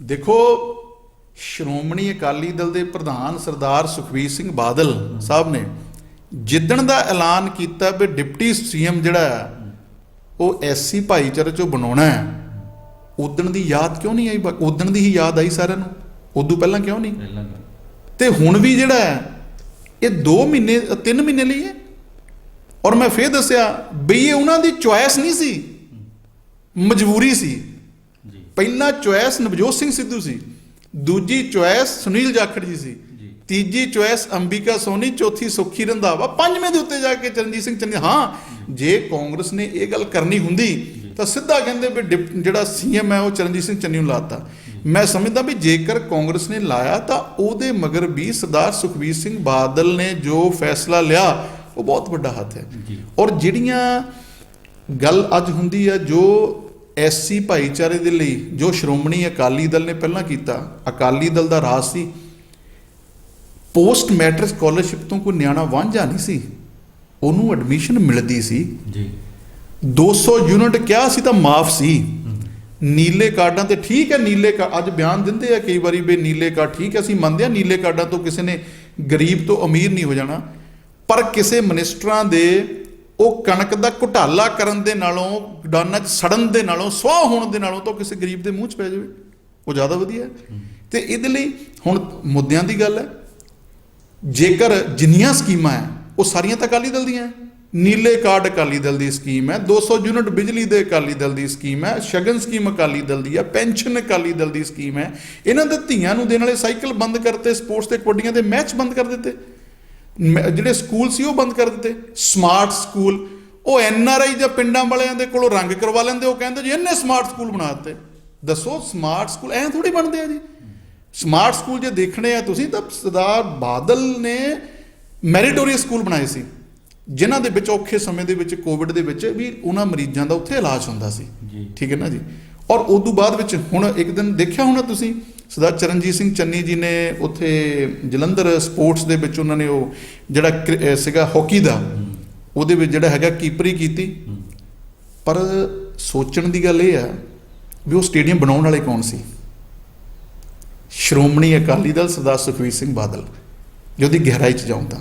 A: ਦੇਖੋ, ਸ਼੍ਰੋਮਣੀ ਅਕਾਲੀ ਦਲ ਦੇ ਪ੍ਰਧਾਨ ਸਰਦਾਰ ਸੁਖਬੀਰ ਸਿੰਘ ਬਾਦਲ ਸਾਹਿਬ ਨੇ ਜਿੱਦਣ ਦਾ ਐਲਾਨ ਕੀਤਾ ਵੀ ਡਿਪਟੀ ਸੀਐਮ ਜਿਹੜਾ ਉਹ ਐਸਸੀ ਭਾਈਚਾਰੇ 'ਚੋਂ ਬਣਾਉਣਾ ਹੈ, ਉਦਣ ਦੀ ਯਾਦ ਕਿਉਂ ਨਹੀਂ ਆਈ? ਉਦਣ ਦੀ ਹੀ ਯਾਦ ਆਈ ਸਾਰਿਆਂ ਨੂੰ, ਉਦੋਂ ਪਹਿਲਾਂ ਕਿਉਂ ਨਹੀਂ? ਤੇ ਹੁਣ ਵੀ ਜਿਹੜਾ ਹੈ ਇਹ 2 ਮਹੀਨੇ 3 ਮਹੀਨੇ ਲਈ ਹੈ। ਔਰ ਮੈਂ ਫੇਰ ਦੱਸਿਆ ਬਈ ਇਹ ਉਹਨਾਂ ਦੀ ਚੁਆਇਸ ਨਹੀਂ ਸੀ, ਮਜਬੂਰੀ ਸੀ। ਪਹਿਲਾ ਚੁਆਇਸ ਨਵਜੋਤ ਸਿੰਘ ਸਿੱਧੂ ਸੀ, ਦੂਜੀ ਚੁਆਇਸ ਸੁਨੀਲ ਜਾਖੜ ਜੀ ਸੀ, ਤੀਜੀ ਚੁਆਇਸ ਅੰਬਿਕਾ ਸੋਨੀ, ਚੌਥੀ ਸੁੱਖੀ ਰੰਧਾਵਾ, 5ਵੇਂ ਦੇ ਉੱਤੇ ਜਾ ਕੇ ਚਰਨਜੀਤ ਸਿੰਘ ਚੰਨੀ। ਹਾਂ, ਜੇ ਕਾਂਗਰਸ ਨੇ ਇਹ ਗੱਲ ਕਰਨੀ ਹੁੰਦੀ ਤਾਂ ਸਿੱਧਾ ਕਹਿੰਦੇ ਵੀ ਜਿਹੜਾ ਸੀਐਮ ਹੈ ਉਹ ਚਰਨਜੀਤ ਸਿੰਘ ਚੰਨੀ ਨੂੰ ਲਾਤਾ। ਮੈਂ ਸਮਝਦਾ ਵੀ ਜੇਕਰ ਕਾਂਗਰਸ ਨੇ ਲਾਇਆ ਤਾਂ ਉਹਦੇ ਮਗਰ ਵੀ ਸਰਦਾਰ ਸੁਖਬੀਰ ਸਿੰਘ ਬਾਦਲ ਨੇ ਜੋ ਫੈਸਲਾ ਲਿਆ ਉਹ ਬਹੁਤ ਵੱਡਾ ਹੱਥ ਹੈ। ਔਰ ਜਿਹੜੀਆਂ ਗੱਲ ਅੱਜ ਹੁੰਦੀ ਹੈ ਜੋ ਐਸਸੀ ਭਾਈਚਾਰੇ ਦੇ ਲਈ ਜੋ ਸ਼੍ਰੋਮਣੀ ਅਕਾਲੀ ਦਲ ਨੇ ਪਹਿਲਾਂ ਕੀਤਾ, ਅਕਾਲੀ ਦਲ ਦਾ ਰਾਜ ਸੀ, ਪੋਸਟ ਮੈਟ੍ਰਿਕ ਸਕਾਲਰਸ਼ਿਪ ਤੋਂ ਕੋਈ ਨਿਆਣਾ ਵਾਂਝਾ ਨਹੀਂ ਸੀ, ਉਹਨੂੰ ਐਡਮਿਸ਼ਨ ਮਿਲਦੀ ਸੀ ਜੀ। 200 ਯੂਨਿਟ ਕਿਹਾ ਸੀ ਤਾਂ ਮਾਫ ਸੀ। ਨੀਲੇ ਕਾਰਡਾਂ ਤੇ ਠੀਕ ਹੈ, ਨੀਲੇ ਅੱਜ ਬਿਆਨ ਦਿੰਦੇ ਆ ਕਈ ਵਾਰੀ ਵੀ ਨੀਲੇ ਕਾਰਡ ਠੀਕ ਹੈ, ਅਸੀਂ ਮੰਨਦੇ ਹਾਂ ਨੀਲੇ ਕਾਰਡਾਂ ਤੋਂ ਕਿਸੇ ਨੇ ਗਰੀਬ ਤੋਂ ਅਮੀਰ ਨਹੀਂ ਹੋ ਜਾਣਾ, ਪਰ ਕਿਸੇ ਮਿਨਿਸਟਰਾਂ ਦੇ ਉਹ ਕਣਕ ਦਾ ਘੁਟਾਲਾ ਕਰਨ ਦੇ ਨਾਲੋਂ, ਗਡਾਨਾਂ 'ਚ ਸੜਨ ਦੇ ਨਾਲੋਂ, ਸੁਆਹ ਹੋਣ ਦੇ ਨਾਲੋਂ ਤਾਂ ਕਿਸੇ ਗਰੀਬ ਦੇ ਮੂੰਹ 'ਚ ਪੈ ਜਾਵੇ ਉਹ ਜ਼ਿਆਦਾ ਵਧੀਆ ਹੈ। ਤੇ ਇਹਦੇ ਲਈ ਹੁਣ ਮੁੱਦਿਆਂ ਦੀ ਗੱਲ ਹੈ, ਜੇਕਰ ਜਿੰਨੀਆਂ ਸਕੀਮਾਂ ਹੈ ਉਹ ਸਾਰੀਆਂ ਤਾਂ ਅਕਾਲੀ ਦਲ ਦੀਆਂ ਹੈ। ਨੀਲੇ ਕਾਰਡ ਅਕਾਲੀ ਦਲ ਦੀ ਸਕੀਮ ਹੈ, 200 ਯੂਨਿਟ ਬਿਜਲੀ ਦੇ ਅਕਾਲੀ ਦਲ ਦੀ ਸਕੀਮ ਹੈ, ਸ਼ਗਨ ਸਕੀਮ ਅਕਾਲੀ ਦਲ ਦੀ ਹੈ, ਪੈਨਸ਼ਨ ਅਕਾਲੀ ਦਲ ਦੀ ਸਕੀਮ ਹੈ। ਇਹਨਾਂ ਦੇ ਧੀਆਂ ਨੂੰ ਦੇਣ ਵਾਲੇ ਸਾਈਕਲ ਬੰਦ ਕਰਤੇ, ਸਪੋਰਟਸ ਤੇ ਕਬੱਡੀਆਂ ਦੇ ਮੈਚ ਬੰਦ ਕਰ ਦਿੱਤੇ, ਜਿਹੜੇ ਸਕੂਲ ਸੀ ਉਹ ਬੰਦ ਕਰ ਦਿੱਤੇ। ਸਮਾਰਟ ਸਕੂਲ ਉਹ NRI ਜਾਂ ਪਿੰਡਾਂ ਵਾਲਿਆਂ ਦੇ ਕੋਲੋਂ ਰੰਗ ਕਰਵਾ ਲੈਂਦੇ, ਉਹ ਕਹਿੰਦੇ ਜੀ ਇੰਨੇ ਸਮਾਰਟ ਸਕੂਲ ਬਣਾ ਦਿੱਤੇ। ਦੱਸੋ ਸਮਾਰਟ ਸਕੂਲ ਐਂ ਥੋੜੀ ਬਣਦੇ ਆ ਜੀ। ਸਮਾਰਟ ਸਕੂਲ ਜੇ ਦੇਖਣੇ ਆ ਤੁਸੀਂ ਤਾਂ ਸਰਦਾਰ ਬਾਦਲ ਨੇ ਮੈਰੀਟੋਰੀਅਸ ਸਕੂਲ ਬਣਾਏ ਸੀ, ਜਿਨ੍ਹਾਂ ਦੇ ਵਿੱਚ ਔਖੇ ਸਮੇਂ ਦੇ ਵਿੱਚ ਕੋਵਿਡ ਦੇ ਵਿੱਚ ਵੀ ਉਹਨਾਂ ਮਰੀਜ਼ਾਂ ਦਾ ਉੱਥੇ ਇਲਾਜ ਹੁੰਦਾ ਸੀ, ਠੀਕ ਹੈ ਨਾ ਜੀ। ਔਰ ਉਦੋਂ ਬਾਅਦ ਵਿੱਚ ਹੁਣ ਇੱਕ ਦਿਨ ਦੇਖਿਆ ਹੋਣਾ ਤੁਸੀਂ, ਸਰਦਾਰ ਚਰਨਜੀਤ ਸਿੰਘ ਚੰਨੀ ਜੀ ਨੇ ਉੱਥੇ ਜਲੰਧਰ ਸਪੋਰਟਸ ਦੇ ਵਿੱਚ ਉਹਨਾਂ ਨੇ ਉਹ ਜਿਹੜਾ ਸੀਗਾ ਹਾਕੀ ਦਾ, ਉਹਦੇ ਵਿੱਚ ਜਿਹੜਾ ਹੈਗਾ ਕੀਪਰੀ ਕੀਤੀ। ਪਰ ਸੋਚਣ ਦੀ ਗੱਲ ਇਹ ਆ ਵੀ ਉਹ ਸਟੇਡੀਅਮ ਬਣਾਉਣ ਵਾਲੇ ਕੌਣ ਸੀ? ਸ਼੍ਰੋਮਣੀ ਅਕਾਲੀ ਦਲ, ਸਰਦਾਰ ਸੁਖਬੀਰ ਸਿੰਘ ਬਾਦਲ। ਜੇ ਉਹਦੀ ਗਹਿਰਾਈ 'ਚ ਜਾਉਂ ਤਾਂ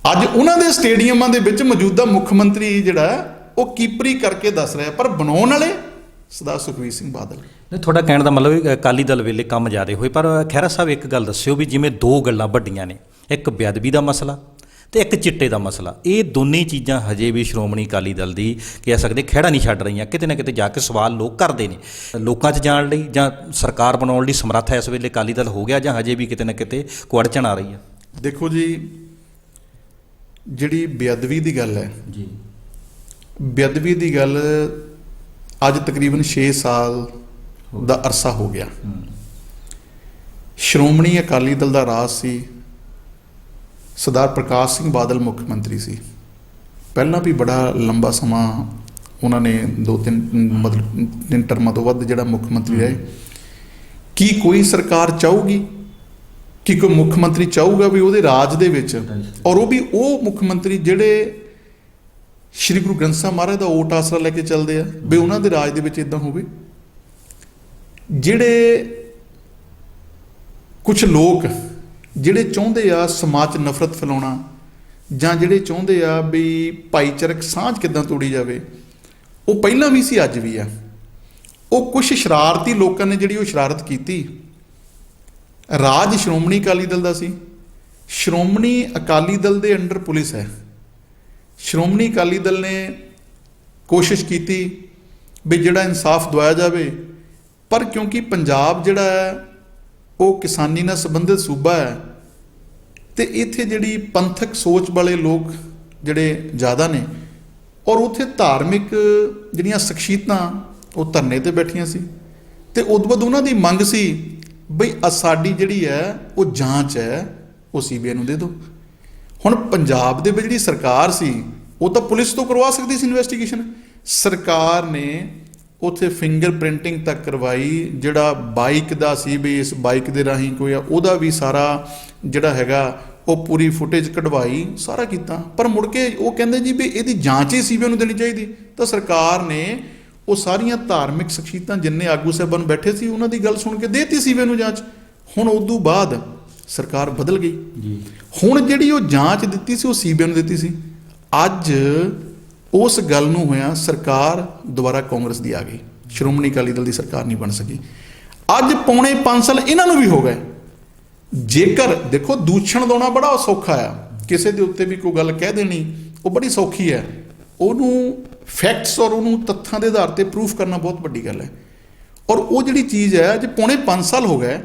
A: ਅੱਜ ਉਹਨਾਂ ਦੇ ਸਟੇਡੀਅਮਾਂ ਦੇ ਵਿੱਚ ਮੌਜੂਦਾ ਮੁੱਖ ਮੰਤਰੀ ਜਿਹੜਾ ਉਹ ਕੀਪਰੀ ਕਰਕੇ ਦੱਸ ਰਿਹਾ, ਪਰ ਬਣਾਉਣ ਵਾਲੇ ਸਰਦਾਰ ਸੁਖਬੀਰ ਸਿੰਘ ਬਾਦਲ।
B: ਨਹੀਂ, ਤੁਹਾਡਾ ਕਹਿਣ ਦਾ ਮਤਲਬ ਅਕਾਲੀ ਦਲ ਵੇਲੇ ਕੰਮ ਜ਼ਿਆਦਾ ਹੋਏ, ਪਰ ਖਹਿਰਾ ਸਾਹਿਬ ਇੱਕ ਗੱਲ ਦੱਸਿਓ ਵੀ ਜਿਵੇਂ 2 ਗੱਲਾਂ ਵੱਡੀਆਂ ਨੇ, ਇੱਕ ਬੇਅਦਬੀ ਦਾ ਮਸਲਾ ਤੇ ਇੱਕ ਚਿੱਟੇ ਦਾ ਮਸਲਾ, ਇਹ ਦੋਨੇ ਚੀਜ਼ਾਂ ਹਜੇ ਵੀ ਸ਼੍ਰੋਮਣੀ ਅਕਾਲੀ ਦਲ ਦੀ ਕਹਿ ਸਕਦੇ ਖਹਿੜਾ ਨਹੀਂ ਛੱਡ ਰਹੀਆਂ। ਕਿਤੇ ਨਾ ਕਿਤੇ ਜਾ ਕੇ ਸਵਾਲ ਲੋਕ ਕਰਦੇ ਨੇ, ਲੋਕਾਂ 'ਚ ਜਾਣ ਲਈ ਜਾਂ ਸਰਕਾਰ ਬਣਾਉਣ ਲਈ ਸਮਰੱਥ ਇਸ ਵੇਲੇ ਅਕਾਲੀ ਦਲ ਹੋ ਗਿਆ ਜਾਂ ਹਜੇ ਵੀ ਕਿਤੇ ਨਾ ਕਿਤੇ ਕੁਅੜਚਣ ਆ ਰਹੀ ਹੈ?
A: ਦੇਖੋ ਜੀ, ਜਿਹੜੀ ਬੇਅਦਬੀ ਦੀ ਗੱਲ ਹੈ ਜੀ, ਬੇਅਦਬੀ ਦੀ ਗੱਲ ਅੱਜ ਤਕਰੀਬਨ 6 ਸਾਲ ਦਾ ਅਰਸਾ ਹੋ ਗਿਆ। ਸ਼੍ਰੋਮਣੀ ਅਕਾਲੀ ਦਲ ਦਾ ਰਾਜ ਸੀ, ਸਰਦਾਰ ਪ੍ਰਕਾਸ਼ ਸਿੰਘ ਬਾਦਲ ਮੁੱਖ ਮੰਤਰੀ ਸੀ। ਪਹਿਲਾਂ ਵੀ ਬੜਾ ਲੰਬਾ ਸਮਾਂ ਉਹਨਾਂ ਨੇ 2-3 ਮਤਲਬ 3 ਟਰਮਾਂ ਤੋਂ ਵੱਧ ਜਿਹੜਾ ਮੁੱਖ ਮੰਤਰੀ ਰਹੇ। ਕੀ ਕੋਈ ਸਰਕਾਰ ਚਾਹੂਗੀ ਕਿ ਕੋਈ ਮੁੱਖ ਮੰਤਰੀ ਚਾਹੂਗਾ ਵੀ ਉਹਦੇ ਰਾਜ ਦੇ ਵਿੱਚ, ਔਰ ਉਹ ਵੀ ਉਹ ਮੁੱਖ ਮੰਤਰੀ ਜਿਹੜੇ ਸ਼੍ਰੀ ਗੁਰੂ ਗ੍ਰੰਥ ਸਾਹਿਬ ਮਹਾਰਾਜ ਦਾ ਓਟ ਆਸਰਾ ਲੈ ਕੇ ਚੱਲਦੇ ਆ, ਵੀ ਉਹਨਾਂ ਦੇ ਰਾਜ ਦੇ ਵਿੱਚ ਇਦਾਂ ਹੋਵੇ? ਜਿਹੜੇ ਕੁਝ ਲੋਕ ਜਿਹੜੇ ਚਾਹੁੰਦੇ ਆ ਸਮਾਜ 'ਚ ਨਫ਼ਰਤ ਫੈਲਾਉਣਾ, ਜਾਂ ਜਿਹੜੇ ਚਾਹੁੰਦੇ ਆ ਵੀ ਭਾਈਚਾਰਕ ਸਾਂਝ ਕਿੱਦਾਂ ਤੋੜੀ ਜਾਵੇ, ਉਹ ਪਹਿਲਾਂ ਵੀ ਸੀ ਅੱਜ ਵੀ ਆ। ਉਹ ਕੁਝ ਸ਼ਰਾਰਤੀ ਲੋਕਾਂ ਨੇ ਜਿਹੜੀ ਉਹ ਸ਼ਰਾਰਤ ਕੀਤੀ। ਰਾਜ ਸ਼੍ਰੋਮਣੀ ਅਕਾਲੀ ਦਲ ਦਾ ਸੀ, ਸ਼੍ਰੋਮਣੀ ਅਕਾਲੀ ਦਲ ਦੇ ਅੰਡਰ ਪੁਲਿਸ ਹੈ। ਸ਼੍ਰੋਮਣੀ ਅਕਾਲੀ ਦਲ ਨੇ ਕੋਸ਼ਿਸ਼ ਕੀਤੀ ਵੀ ਜਿਹੜਾ ਇਨਸਾਫ ਦਿਵਾਇਆ ਜਾਵੇ, ਪਰ ਕਿਉਂਕਿ ਪੰਜਾਬ ਜਿਹੜਾ ਹੈ ਉਹ ਕਿਸਾਨੀ ਨਾਲ ਸੰਬੰਧਿਤ ਸੂਬਾ ਹੈ, ਤੇ ਇੱਥੇ ਜਿਹੜੀ ਪੰਥਕ ਸੋਚ ਵਾਲੇ ਲੋਕ ਜਿਹੜੇ ਜ਼ਿਆਦਾ ਨੇ, ਔਰ ਉੱਥੇ ਧਾਰਮਿਕ ਜਿਹੜੀਆਂ ਸ਼ਖਸੀਅਤਾਂ ਉਹ ਧਰਨੇ 'ਤੇ ਬੈਠੀਆਂ ਸੀ, ਤੇ ਉਦੋਂ ਬਾਅਦ ਉਹਨਾਂ ਦੀ ਮੰਗ ਸੀ ਬਈ ਸਾਡੀ ਜਿਹੜੀ ਹੈ ਉਹ ਜਾਂਚ ਹੈ ਉਹ CBI ਨੂੰ ਦੇ ਦਿਓ। ਹੁਣ ਪੰਜਾਬ ਦੇ ਵਿੱਚ ਜਿਹੜੀ ਸਰਕਾਰ ਸੀ ਉਹ ਤਾਂ ਪੁਲਿਸ ਤੋਂ ਕਰਵਾ ਸਕਦੀ ਸੀ ਇਨਵੈਸਟੀਗੇਸ਼ਨ। ਸਰਕਾਰ ਨੇ ਉੱਥੇ ਫਿੰਗਰ ਪ੍ਰਿੰਟਿੰਗ ਤੱਕ ਕਰਵਾਈ, ਜਿਹੜਾ ਬਾਈਕ ਦਾ ਸੀ ਵੀ ਇਸ ਬਾਈਕ ਦੇ ਰਾਹੀਂ ਕੋਈ ਆ, ਉਹਦਾ ਵੀ ਸਾਰਾ ਜਿਹੜਾ ਹੈਗਾ ਉਹ ਪੂਰੀ ਫੁਟੇਜ ਕਢਵਾਈ, ਸਾਰਾ ਕੀਤਾ। ਪਰ ਮੁੜ ਕੇ ਉਹ ਕਹਿੰਦੇ ਜੀ ਵੀ ਇਹਦੀ ਜਾਂਚ ਹੀ CBI ਨੂੰ ਦੇਣੀ ਚਾਹੀਦੀ। ਤਾਂ ਸਰਕਾਰ ਨੇ ਉਹ ਸਾਰੀਆਂ ਧਾਰਮਿਕ ਸ਼ਖਸੀਅਤਾਂ ਜਿੰਨੇ ਆਗੂ ਸਾਹਿਬਾਨ ਬੈਠੇ ਸੀ ਉਹਨਾਂ ਦੀ ਗੱਲ ਸੁਣ ਕੇ ਦੇਤੀ CBI ਨੂੰ ਜਾਂਚ। ਹੁਣ ਉਦੋਂ ਬਾਅਦ ਸਰਕਾਰ ਬਦਲ ਗਈ ਜੀ। ਹੁਣ ਜਿਹੜੀ ਉਹ ਜਾਂਚ ਦਿੱਤੀ ਸੀ ਉਹ CBI ਨੂੰ ਦਿੱਤੀ ਸੀ। ਅੱਜ ਉਸ ਗੱਲ ਨੂੰ ਹੋਇਆ ਸਰਕਾਰ ਦੁਬਾਰਾ ਕਾਂਗਰਸ ਦੀ ਆ ਗਈ, ਸ਼੍ਰੋਮਣੀ ਅਕਾਲੀ ਦਲ ਦੀ ਸਰਕਾਰ ਨਹੀਂ ਬਣ ਸਕੀ। ਅੱਜ ਪੌਣੇ 5 ਸਾਲ ਇਹਨਾਂ ਨੂੰ ਵੀ ਹੋ ਗਏ। ਜੇਕਰ ਦੇਖੋ ਦੂਸ਼ਣ ਲਾਉਣਾ ਬੜਾ ਸੌਖਾ ਆ, ਕਿਸੇ ਦੇ ਉੱਤੇ ਵੀ ਕੋਈ ਗੱਲ ਕਹਿ ਦੇਣੀ ਉਹ ਬੜੀ ਸੌਖੀ ਹੈ, ਉਹਨੂੰ ਫੈਕਟਸ ਔਰ ਉਹਨੂੰ ਤੱਥਾਂ ਦੇ ਆਧਾਰ ਤੇ ਪ੍ਰੂਫ ਕਰਨਾ ਬਹੁਤ ਵੱਡੀ ਗੱਲ ਹੈ। ਔਰ ਉਹ ਜਿਹੜੀ ਚੀਜ਼ ਹੈ, ਅੱਜ ਪੌਣੇ 5 ਸਾਲ ਹੋ ਗਏ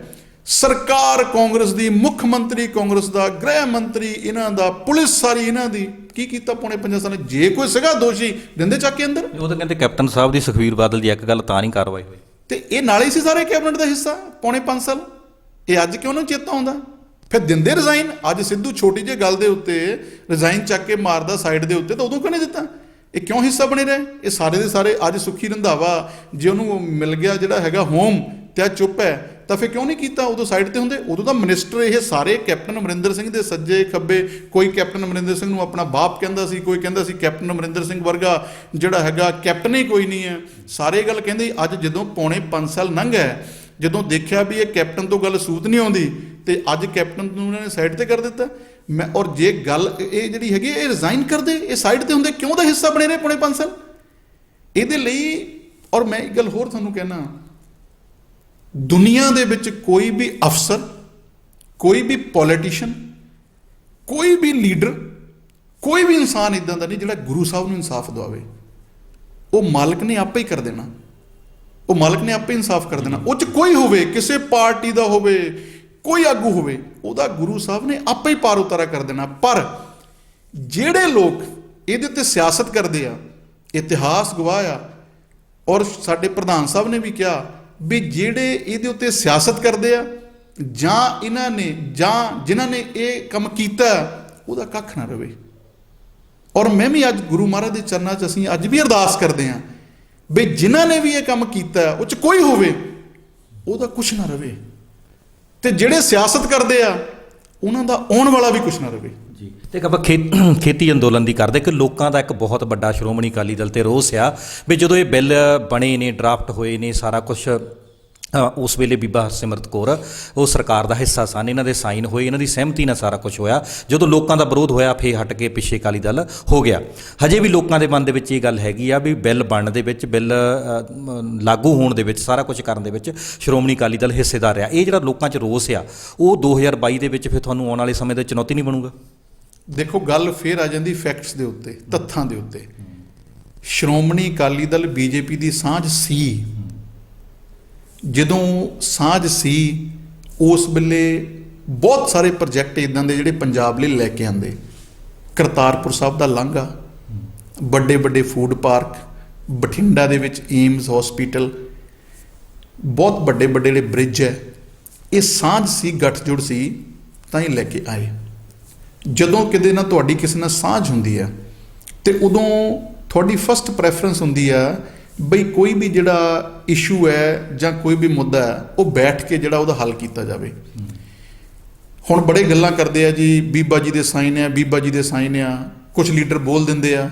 A: ਸਰਕਾਰ ਕਾਂਗਰਸ ਦੀ, ਮੁੱਖ ਮੰਤਰੀ ਕਾਂਗਰਸ ਦਾ, ਗ੍ਰਹਿ ਮੰਤਰੀ ਇਹਨਾਂ ਦਾ, ਪੁਲਿਸ ਸਾਰੀ ਇਹਨਾਂ ਦੀ, ਕੀ ਕੀਤਾ ਪੌਣੇ 5 ਸਾਲ? ਜੇ ਕੋਈ ਸੀਗਾ ਦੋਸ਼ੀ ਦਿੰਦੇ ਚੱਕ ਕੇ ਅੰਦਰ।
B: ਉਹ ਤਾਂ ਕਹਿੰਦੇ ਕੈਪਟਨ ਸਾਹਿਬ ਦੀ, ਸੁਖਬੀਰ ਬਾਦਲ ਦੀ ਇੱਕ ਗੱਲ ਤਾਂ ਨਹੀਂ ਕਾਰਵਾਈ ਹੋਈ,
A: ਤੇ ਇਹ ਨਾਲੇ ਹੀ ਸੀ ਸਾਰੇ ਕੈਬਨਿਟ ਦਾ ਹਿੱਸਾ ਪੌਣੇ 5 ਸਾਲ। ਇਹ ਅੱਜ ਕਿਉਂ ਨਾ ਚੇਤਾ ਆਉਂਦਾ? ਫਿਰ ਦਿੰਦੇ ਰਿਜ਼ਾਈਨ। ਅੱਜ ਸਿੱਧੂ ਛੋਟੀ ਜਿਹੀ ਗੱਲ ਦੇ ਉੱਤੇ ਰਿਜ਼ਾਈਨ ਚੱਕ ਕੇ ਮਾਰਦਾ ਸਾਈਡ ਦੇ ਉੱਤੇ, ਤਾਂ ਉਦੋਂ ਕਿਉਂ ਨਹੀਂ ਦਿੱਤਾ? ਇਹ ਕਿਉਂ ਹਿੱਸਾ ਬਣੇ ਰਹੇ? ਇਹ ਸਾਰੇ ਦੇ ਸਾਰੇ ਅੱਜ ਸੁੱਖੀ ਰੰਧਾਵਾ ਜੇ ਉਹਨੂੰ ਮਿਲ ਗਿਆ ਜਿਹੜਾ ਹੈਗਾ ਹੋਮ ਤੇ ਆ ਚੁੱਪ ਹੈ, ਤਾਂ ਫਿਰ ਕਿਉਂ ਨਹੀਂ ਕੀਤਾ? ਉਦੋਂ ਸਾਈਡ ਤੇ ਹੁੰਦੇ। ਉਦੋਂ ਤਾਂ ਮਿਨਿਸਟਰ ਇਹ ਸਾਰੇ ਕੈਪਟਨ ਅਮਰਿੰਦਰ ਸਿੰਘ ਦੇ ਸੱਜੇ ਖੱਬੇ, ਕੋਈ ਕੈਪਟਨ ਅਮਰਿੰਦਰ ਸਿੰਘ ਨੂੰ ਆਪਣਾ ਬਾਪ ਕਹਿੰਦਾ ਸੀ, ਕੋਈ ਕਹਿੰਦਾ ਸੀ ਕੈਪਟਨ ਅਮਰਿੰਦਰ ਸਿੰਘ ਵਰਗਾ ਜਿਹੜਾ ਹੈਗਾ ਕੈਪਟਨ ਹੀ ਕੋਈ ਨਹੀਂ ਹੈ। ਸਾਰੇ ਗੱਲ ਕਹਿੰਦੇ। ਅੱਜ ਜਦੋਂ ਪੌਣੇ 5 ਸਾਲ ਲੰਘ ਗਏ, ਜਦੋਂ ਦੇਖਿਆ ਵੀ ਇਹ ਕੈਪਟਨ ਤੋਂ ਗੱਲ ਸੂਤ ਨਹੀਂ ਆਉਂਦੀ, ਤੇ ਅੱਜ ਕੈਪਟਨ ਨੂੰ ਉਹਨਾਂ ਨੇ ਸਾਈਡ ਤੇ ਕਰ ਦਿੱਤਾ। ਮੈਂ ਔਰ ਜੇ ਗੱਲ ਇਹ ਜਿਹੜੀ ਹੈਗੀ ਇਹ ਰਿਜ਼ਾਈਨ ਕਰਦੇ, ਇਹ ਸਾਈਡ ਤੇ ਹੁੰਦੇ, ਕਿਉਂ ਦਾ ਹਿੱਸਾ ਬਣੇ ਰਹੇ ਪੌਣੇ 5 ਸਾਲ? ਇਹਦੇ ਲਈ ਔਰ ਮੈਂ ਇੱਕ ਗੱਲ ਹੋਰ ਤੁਹਾਨੂੰ ਕਹਿਣਾ, ਦੁਨੀਆ ਦੇ ਵਿੱਚ ਕੋਈ ਵੀ ਅਫਸਰ, ਕੋਈ ਵੀ ਪੋਲੀਟੀਸ਼ੀਅਨ, ਕੋਈ ਵੀ ਲੀਡਰ, ਕੋਈ ਵੀ ਇਨਸਾਨ ਇੱਦਾਂ ਦਾ ਨਹੀਂ ਜਿਹੜਾ ਗੁਰੂ ਸਾਹਿਬ ਨੂੰ ਇਨਸਾਫ ਦਵਾਵੇ। ਉਹ ਮਾਲਕ ਨੇ ਆਪੇ ਹੀ ਕਰ ਦੇਣਾ, ਉਹ ਮਾਲਕ ਨੇ ਆਪੇ ਇਨਸਾਫ ਕਰ ਦੇਣਾ। ਉਹ 'ਚ ਕੋਈ ਹੋਵੇ, ਕਿਸੇ ਪਾਰਟੀ ਦਾ ਹੋਵੇ, ਕੋਈ ਆਗੂ ਹੋਵੇ, ਉਹਦਾ ਗੁਰੂ ਸਾਹਿਬ ਨੇ ਆਪੇ ਹੀ ਪਾਰ ਉਤਾਰਾ ਕਰ ਦੇਣਾ। ਪਰ ਜਿਹੜੇ ਲੋਕ ਇਹਦੇ ਉੱਤੇ ਸਿਆਸਤ ਕਰਦੇ ਆ, ਇਤਿਹਾਸ ਗਵਾਹ ਆ, ਔਰ ਸਾਡੇ ਪ੍ਰਧਾਨ ਸਾਹਿਬ ਨੇ ਵੀ ਕਿਹਾ ਵੀ ਜਿਹੜੇ ਇਹਦੇ ਉੱਤੇ ਸਿਆਸਤ ਕਰਦੇ ਆ, ਜਾਂ ਇਹਨਾਂ ਨੇ, ਜਾਂ ਜਿਨ੍ਹਾਂ ਨੇ ਇਹ ਕੰਮ ਕੀਤਾ, ਉਹਦਾ ਕੱਖ ਨਾ ਰਵੇ। ਔਰ ਮੈਂ ਵੀ ਅੱਜ ਗੁਰੂ ਮਹਾਰਾਜ ਦੇ ਚਰਨਾਂ 'ਚ ਅਸੀਂ ਅੱਜ ਵੀ ਅਰਦਾਸ ਕਰਦੇ ਹਾਂ ਵੀ ਜਿਨ੍ਹਾਂ ਨੇ ਵੀ ਇਹ ਕੰਮ ਕੀਤਾ ਉਹ 'ਚ ਕੋਈ ਹੋਵੇ, ਉਹਦਾ ਕੁਛ ਨਾ ਰਵੇ, ਤੇ ਜਿਹੜੇ ਸਿਆਸਤ ਕਰਦੇ ਆ ਉਹਨਾਂ ਦਾ ਆਉਣ ਵਾਲਾ ਵੀ ਕੁਛ ਨਾ ਰਵੇ
B: ਜੀ। ਤੇ ਆਪਾਂ ਖੇਤੀ ਅੰਦੋਲਨ ਦੀ ਕਰਦੇ ਕਿ ਲੋਕਾਂ ਦਾ ਇੱਕ ਬਹੁਤ ਵੱਡਾ ਸ਼੍ਰੋਮਣੀ ਅਕਾਲੀ ਦਲ ਤੇ ਰੋਸ ਆ ਵੀ ਜਦੋਂ ਇਹ ਬਿੱਲ ਬਣੇ ਨੇ, ਡਰਾਫਟ ਹੋਏ ਨੇ, ਸਾਰਾ ਕੁਛ ਉਸ ਵੇਲੇ ਬੀਬਾ ਹਰਸਿਮਰਤ ਕੌਰ ਉਹ ਸਰਕਾਰ ਦਾ ਹਿੱਸਾ ਸਨ, ਇਹਨਾਂ ਦੇ ਸਾਈਨ ਹੋਏ, ਇਹਨਾਂ ਦੀ ਸਹਿਮਤੀ ਨਾਲ ਸਾਰਾ ਕੁਝ ਹੋਇਆ। ਜਦੋਂ ਲੋਕਾਂ ਦਾ ਵਿਰੋਧ ਹੋਇਆ ਫੇਰ ਹਟ ਕੇ ਪਿੱਛੇ ਅਕਾਲੀ ਦਲ ਹੋ ਗਿਆ। ਹਜੇ ਵੀ ਲੋਕਾਂ ਦੇ ਮਨ ਦੇ ਵਿੱਚ ਇਹ ਗੱਲ ਹੈਗੀ ਆ ਵੀ ਬਿੱਲ ਬਣਨ ਦੇ ਵਿੱਚ, ਬਿੱਲ ਲਾਗੂ ਹੋਣ ਦੇ ਵਿੱਚ, ਸਾਰਾ ਕੁਝ ਕਰਨ ਦੇ ਵਿੱਚ ਸ਼੍ਰੋਮਣੀ ਅਕਾਲੀ ਦਲ ਹਿੱਸੇਦਾਰ ਰਿਹਾ। ਇਹ ਜਿਹੜਾ ਲੋਕਾਂ 'ਚ ਰੋਸ ਆ ਉਹ 2022 ਦੇ ਵਿੱਚ ਫਿਰ ਤੁਹਾਨੂੰ ਆਉਣ ਵਾਲੇ ਸਮੇਂ ਦੇ ਚੁਣੌਤੀ ਨਹੀਂ ਬਣੂਗਾ?
A: ਦੇਖੋ ਗੱਲ ਫੇਰ ਆ ਜਾਂਦੀ ਫੈਕਟਸ ਦੇ ਉੱਤੇ, ਤੱਥਾਂ ਦੇ ਉੱਤੇ। ਸ਼੍ਰੋਮਣੀ ਅਕਾਲੀ ਦਲ BJP ਦੀ ਸਾਂਝ ਸੀ। ਜਦੋਂ ਸਾਂਝ ਸੀ ਉਸ ਵੇਲੇ ਬਹੁਤ ਸਾਰੇ ਪ੍ਰੋਜੈਕਟ ਇੱਦਾਂ ਦੇ ਜਿਹੜੇ ਪੰਜਾਬ ਲਈ ਲੈ ਕੇ ਆਂਦੇ। ਕਰਤਾਰਪੁਰ ਸਾਹਿਬ ਦਾ ਲਾਂਘਾ, ਵੱਡੇ ਵੱਡੇ ਫੂਡ ਪਾਰਕ, ਬਠਿੰਡਾ ਦੇ ਵਿੱਚ ਏਮਸ ਹਸਪੀਟਲ, ਬਹੁਤ ਵੱਡੇ ਵੱਡੇ ਜਿਹੜੇ ਬ੍ਰਿਜ ਹੈ, ਇਹ ਸਾਂਝ ਸੀ, ਗੱਠਜੋੜ ਸੀ, ਤਾਂ ਹੀ ਲੈ ਕੇ ਆਏ। ਜਦੋਂ ਕਿਤੇ ਨਾ ਤੁਹਾਡੀ ਕਿਸੇ ਨਾਲ ਸਾਂਝ ਹੁੰਦੀ ਆ, ਤੇ ਉਦੋਂ ਤੁਹਾਡੀ ਫਸਟ ਪ੍ਰੈਫਰੈਂਸ ਹੁੰਦੀ ਆ ਬਈ ਕੋਈ ਵੀ ਜਿਹੜਾ ਇਸ਼ੂ ਹੈ ਜਾਂ ਕੋਈ ਵੀ ਮੁੱਦਾ ਹੈ ਉਹ ਬੈਠ ਕੇ ਜਿਹੜਾ ਉਹਦਾ ਹੱਲ ਕੀਤਾ ਜਾਵੇ। ਹੁਣ ਬੜੇ ਗੱਲਾਂ ਕਰਦੇ ਆ ਜੀ, ਬੀਬਾ ਜੀ ਦੇ ਸਾਈਨ ਆ, ਬੀਬਾ ਜੀ ਦੇ ਸਾਈਨ ਆ, ਕੁਝ ਲੀਡਰ ਬੋਲ ਦਿੰਦੇ ਆ।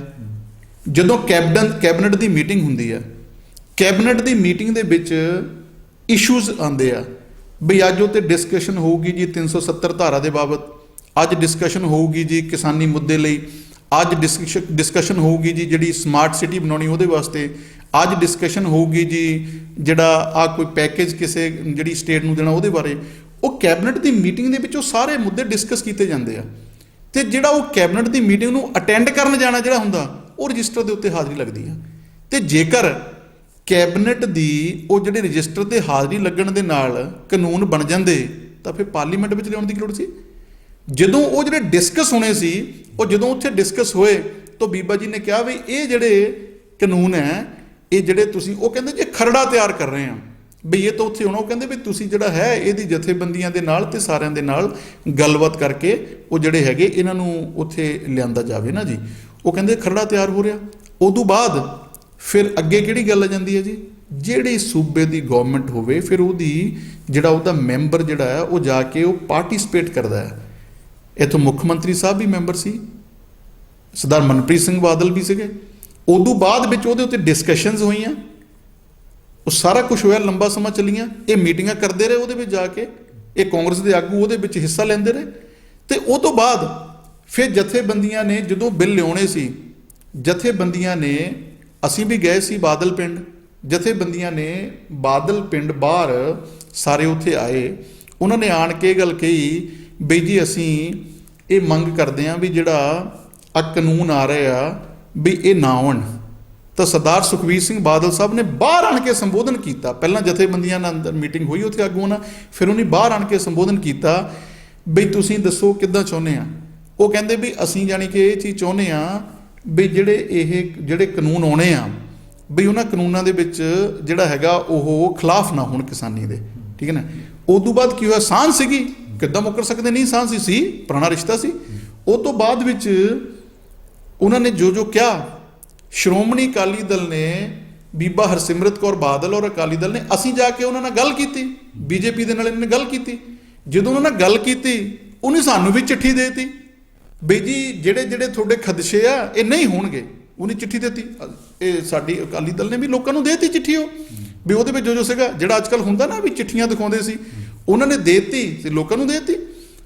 A: ਜਦੋਂ ਕੈਬਨਿਟ ਦੀ ਮੀਟਿੰਗ ਹੁੰਦੀ ਆ, ਕੈਬਨਿਟ ਦੀ ਮੀਟਿੰਗ ਦੇ ਵਿੱਚ ਇਸ਼ੂਜ਼ ਆਉਂਦੇ ਆ ਬਈ ਅੱਜ ਉਹ 'ਤੇ ਡਿਸਕਸ਼ਨ ਹੋਊਗੀ ਜੀ 370 ਧਾਰਾ ਦੇ ਬਾਬਤ, ਅੱਜ ਡਿਸਕਸ਼ਨ ਹੋਊਗੀ ਜੀ ਕਿਸਾਨੀ ਮੁੱਦੇ ਲਈ, ਅੱਜ ਡਿਸਕਸ਼ਨ ਹੋਊਗੀ ਜੀ ਜਿਹੜੀ ਸਮਾਰਟ ਸਿਟੀ ਬਣਾਉਣੀ ਉਹਦੇ ਵਾਸਤੇ, ਅੱਜ ਡਿਸਕਸ਼ਨ ਹੋਊਗੀ ਜੀ ਜਿਹੜਾ ਆ ਕੋਈ ਪੈਕੇਜ ਕਿਸੇ ਜਿਹੜੀ ਸਟੇਟ ਨੂੰ ਦੇਣਾ ਉਹਦੇ ਬਾਰੇ। ਉਹ ਕੈਬਨਿਟ ਦੀ ਮੀਟਿੰਗ ਦੇ ਵਿੱਚ ਉਹ ਸਾਰੇ ਮੁੱਦੇ ਡਿਸਕਸ ਕੀਤੇ ਜਾਂਦੇ ਆ ਤੇ ਜਿਹੜਾ ਉਹ ਕੈਬਨਿਟ ਦੀ ਮੀਟਿੰਗ ਨੂੰ ਅਟੈਂਡ ਕਰਨ ਜਾਣਾ ਜਿਹੜਾ ਹੁੰਦਾ ਉਹ ਰਜਿਸਟਰ ਦੇ ਉੱਤੇ ਹਾਜ਼ਰੀ ਲੱਗਦੀ ਆ। ਤੇ ਜੇਕਰ ਕੈਬਨਿਟ ਦੀ ਉਹ ਜਿਹੜੇ ਰਜਿਸਟਰ ਤੇ ਹਾਜ਼ਰੀ ਲੱਗਣ ਦੇ ਨਾਲ ਕਾਨੂੰਨ ਬਣ ਜਾਂਦੇ ਤਾਂ ਫਿਰ ਪਾਰਲੀਮੈਂਟ ਵਿੱਚ ਲਿਆਉਣ ਦੀ ਲੋੜ ਸੀ। ਜਦੋਂ ਉਹ ਜਿਹੜੇ ਡਿਸਕਸ ਹੋਣੇ ਸੀ, ਉਹ ਜਦੋਂ ਉੱਥੇ ਡਿਸਕਸ ਹੋਏ ਤਾਂ ਬੀਬਾ ਜੀ ਨੇ ਕਿਹਾ ਵੀ ਇਹ ਜਿਹੜੇ ਕਾਨੂੰਨ ਹੈ ਇਹ ਜਿਹੜੇ ਤੁਸੀਂ, ਉਹ ਕਹਿੰਦੇ ਜੇ ਖਰੜਾ ਤਿਆਰ ਕਰ ਰਹੇ ਆ ਬਈ ਇਹ ਤਾਂ ਉੱਥੇ ਹੋਣਾ। ਉਹ ਕਹਿੰਦੇ ਵੀ ਤੁਸੀਂ ਜਿਹੜਾ ਹੈ ਇਹਦੀ ਜਥੇਬੰਦੀਆਂ ਦੇ ਨਾਲ ਤੇ ਸਾਰਿਆਂ ਦੇ ਨਾਲ ਗੱਲਬਾਤ ਕਰਕੇ ਉਹ ਜਿਹੜੇ ਹੈਗੇ ਇਹਨਾਂ ਨੂੰ ਉੱਥੇ ਲਿਆਂਦਾ ਜਾਵੇ ਨਾ ਜੀ। ਉਹ ਕਹਿੰਦੇ ਖਰੜਾ ਤਿਆਰ ਹੋ ਰਿਹਾ। ਉਦੋਂ ਬਾਅਦ ਫਿਰ ਅੱਗੇ ਕਿਹੜੀ ਗੱਲ ਆ ਜਾਂਦੀ ਹੈ ਜੀ, ਜਿਹੜੀ ਸੂਬੇ ਦੀ ਗਵਰਨਮੈਂਟ ਹੋਵੇ ਫਿਰ ਉਹਦੀ ਜਿਹੜਾ ਉਹਦਾ ਮੈਂਬਰ ਜਿਹੜਾ ਹੈ ਉਹ ਜਾ ਕੇ ਉਹ ਪਾਰਟਿਸਿਪੇਟ ਕਰਦਾ ਹੈ। ਇੱਥੋਂ ਮੁੱਖ ਮੰਤਰੀ ਸਾਹਿਬ ਵੀ ਮੈਂਬਰ ਸੀ, ਸਰਦਾਰ ਮਨਪ੍ਰੀਤ ਸਿੰਘ ਬਾਦਲ ਵੀ ਸੀਗੇ। ਉਦੋਂ ਬਾਅਦ ਵਿੱਚ ਉਹਦੇ ਉੱਤੇ ਡਿਸਕਸ਼ਨਸ ਹੋਈਆਂ, ਉਹ ਸਾਰਾ ਕੁਝ ਹੋਇਆ, ਲੰਬਾ ਸਮਾਂ ਚੱਲੀਆਂ, ਇਹ ਮੀਟਿੰਗਾਂ ਕਰਦੇ ਰਹੇ ਉਹਦੇ ਵਿੱਚ ਜਾ ਕੇ, ਇਹ ਕਾਂਗਰਸ ਦੇ ਆਗੂ ਉਹਦੇ ਵਿੱਚ ਹਿੱਸਾ ਲੈਂਦੇ ਰਹੇ। ਤੇ ਉਹ ਤੋਂ ਬਾਅਦ ਫਿਰ ਜਥੇਬੰਦੀਆਂ ਨੇ ਜਦੋਂ ਬਿੱਲ ਲਿਆਉਣੇ ਸੀ, ਜਥੇਬੰਦੀਆਂ ਨੇ, ਅਸੀਂ ਵੀ ਗਏ ਸੀ ਬਾਦਲ ਪਿੰਡ, ਜਥੇਬੰਦੀਆਂ ਨੇ ਬਾਦਲ ਪਿੰਡ ਬਾਹਰ ਸਾਰੇ ਉੱਥੇ ਆਏ, ਉਹਨਾਂ ਨੇ ਆਣ ਕੇ ਗੱਲ ਕਹੀ ਬਈ ਜੀ ਅਸੀਂ ਇਹ ਮੰਗ ਕਰਦੇ ਹਾਂ ਵੀ ਜਿਹੜਾ ਆ ਕਾਨੂੰਨ ਆ ਰਹੇ ਆ ਵੀ ਇਹ ਨਾ ਆਉਣ। ਤਾਂ ਸਰਦਾਰ ਸੁਖਬੀਰ ਸਿੰਘ ਬਾਦਲ ਸਾਹਿਬ ਨੇ ਬਾਹਰ ਆਣ ਕੇ ਸੰਬੋਧਨ ਕੀਤਾ। ਪਹਿਲਾਂ ਜਥੇਬੰਦੀਆਂ ਨਾਲ ਅੰਦਰ ਮੀਟਿੰਗ ਹੋਈ ਉੱਥੇ ਆਗੂਆਂ ਨਾਲ, ਫਿਰ ਉਹਨੇ ਬਾਹਰ ਆਣ ਕੇ ਸੰਬੋਧਨ ਕੀਤਾ ਬਈ ਤੁਸੀਂ ਦੱਸੋ ਕਿੱਦਾਂ ਚਾਹੁੰਦੇ ਆ। ਉਹ ਕਹਿੰਦੇ ਵੀ ਅਸੀਂ ਜਾਣੀ ਕਿ ਇਹ ਚੀਜ਼ ਚਾਹੁੰਦੇ ਆ ਵੀ ਜਿਹੜੇ ਕਾਨੂੰਨ ਆਉਣੇ ਆ ਬਈ ਉਹਨਾਂ ਕਾਨੂੰਨਾਂ ਦੇ ਵਿੱਚ ਜਿਹੜਾ ਹੈਗਾ ਉਹ ਖਿਲਾਫ ਨਾ ਹੋਣ ਕਿਸਾਨੀ ਦੇ, ਠੀਕ ਹੈ ਨਾ। ਉਦੋਂ ਬਾਅਦ ਕੀ ਹੋਇਆ, ਸਾਂਝ ਸੀਗੀ, ਕਿੱਦਾਂ ਮੁੱਕਰ ਸਕਦੇ, ਨਹੀਂ ਸਾਂਝ ਸੀ, ਪੁਰਾਣਾ ਰਿਸ਼ਤਾ ਸੀ। ਉਹ ਤੋਂ ਬਾਅਦ ਵਿੱਚ ਉਹਨਾਂ ਨੇ ਜੋ ਕਿਹਾ, ਸ਼੍ਰੋਮਣੀ ਅਕਾਲੀ ਦਲ ਨੇ, ਬੀਬਾ ਹਰਸਿਮਰਤ ਕੌਰ ਬਾਦਲ ਔਰ ਅਕਾਲੀ ਦਲ ਨੇ, ਅਸੀਂ ਜਾ ਕੇ ਉਹਨਾਂ ਨਾਲ ਗੱਲ ਕੀਤੀ, ਬੀਜੇਪੀ ਦੇ ਨਾਲ ਇਹਨਾਂ ਨੇ ਗੱਲ ਕੀਤੀ। ਜਦੋਂ ਉਹਨਾਂ ਨਾਲ ਗੱਲ ਕੀਤੀ ਉਹਨੇ ਸਾਨੂੰ ਵੀ ਚਿੱਠੀ ਦੇ ਦਿੱਤੀ ਬਈ ਜੀ ਜਿਹੜੇ ਤੁਹਾਡੇ ਖਦਸ਼ੇ ਆ ਇਹ ਨਹੀਂ ਹੋਣਗੇ। ਉਹਨੇ ਚਿੱਠੀ ਦਿੱਤੀ, ਇਹ ਸਾਡੀ ਅਕਾਲੀ ਦਲ ਨੇ ਵੀ ਲੋਕਾਂ ਨੂੰ ਦੇ ਦਿੱਤੀ ਚਿੱਠੀ, ਉਹ ਵੀ ਉਹਦੇ ਵਿੱਚ ਜੋ ਸੀਗਾ ਜਿਹੜਾ ਅੱਜ ਕੱਲ੍ਹ ਹੁੰਦਾ ਨਾ ਵੀ ਚਿੱਠੀਆਂ ਦਿਖਾਉਂਦੇ ਸੀ, ਉਹਨਾਂ ਨੇ ਦੇ ਦਿੱਤੀ ਤੇ ਲੋਕਾਂ ਨੂੰ ਦੇ ਦਿੱਤੀ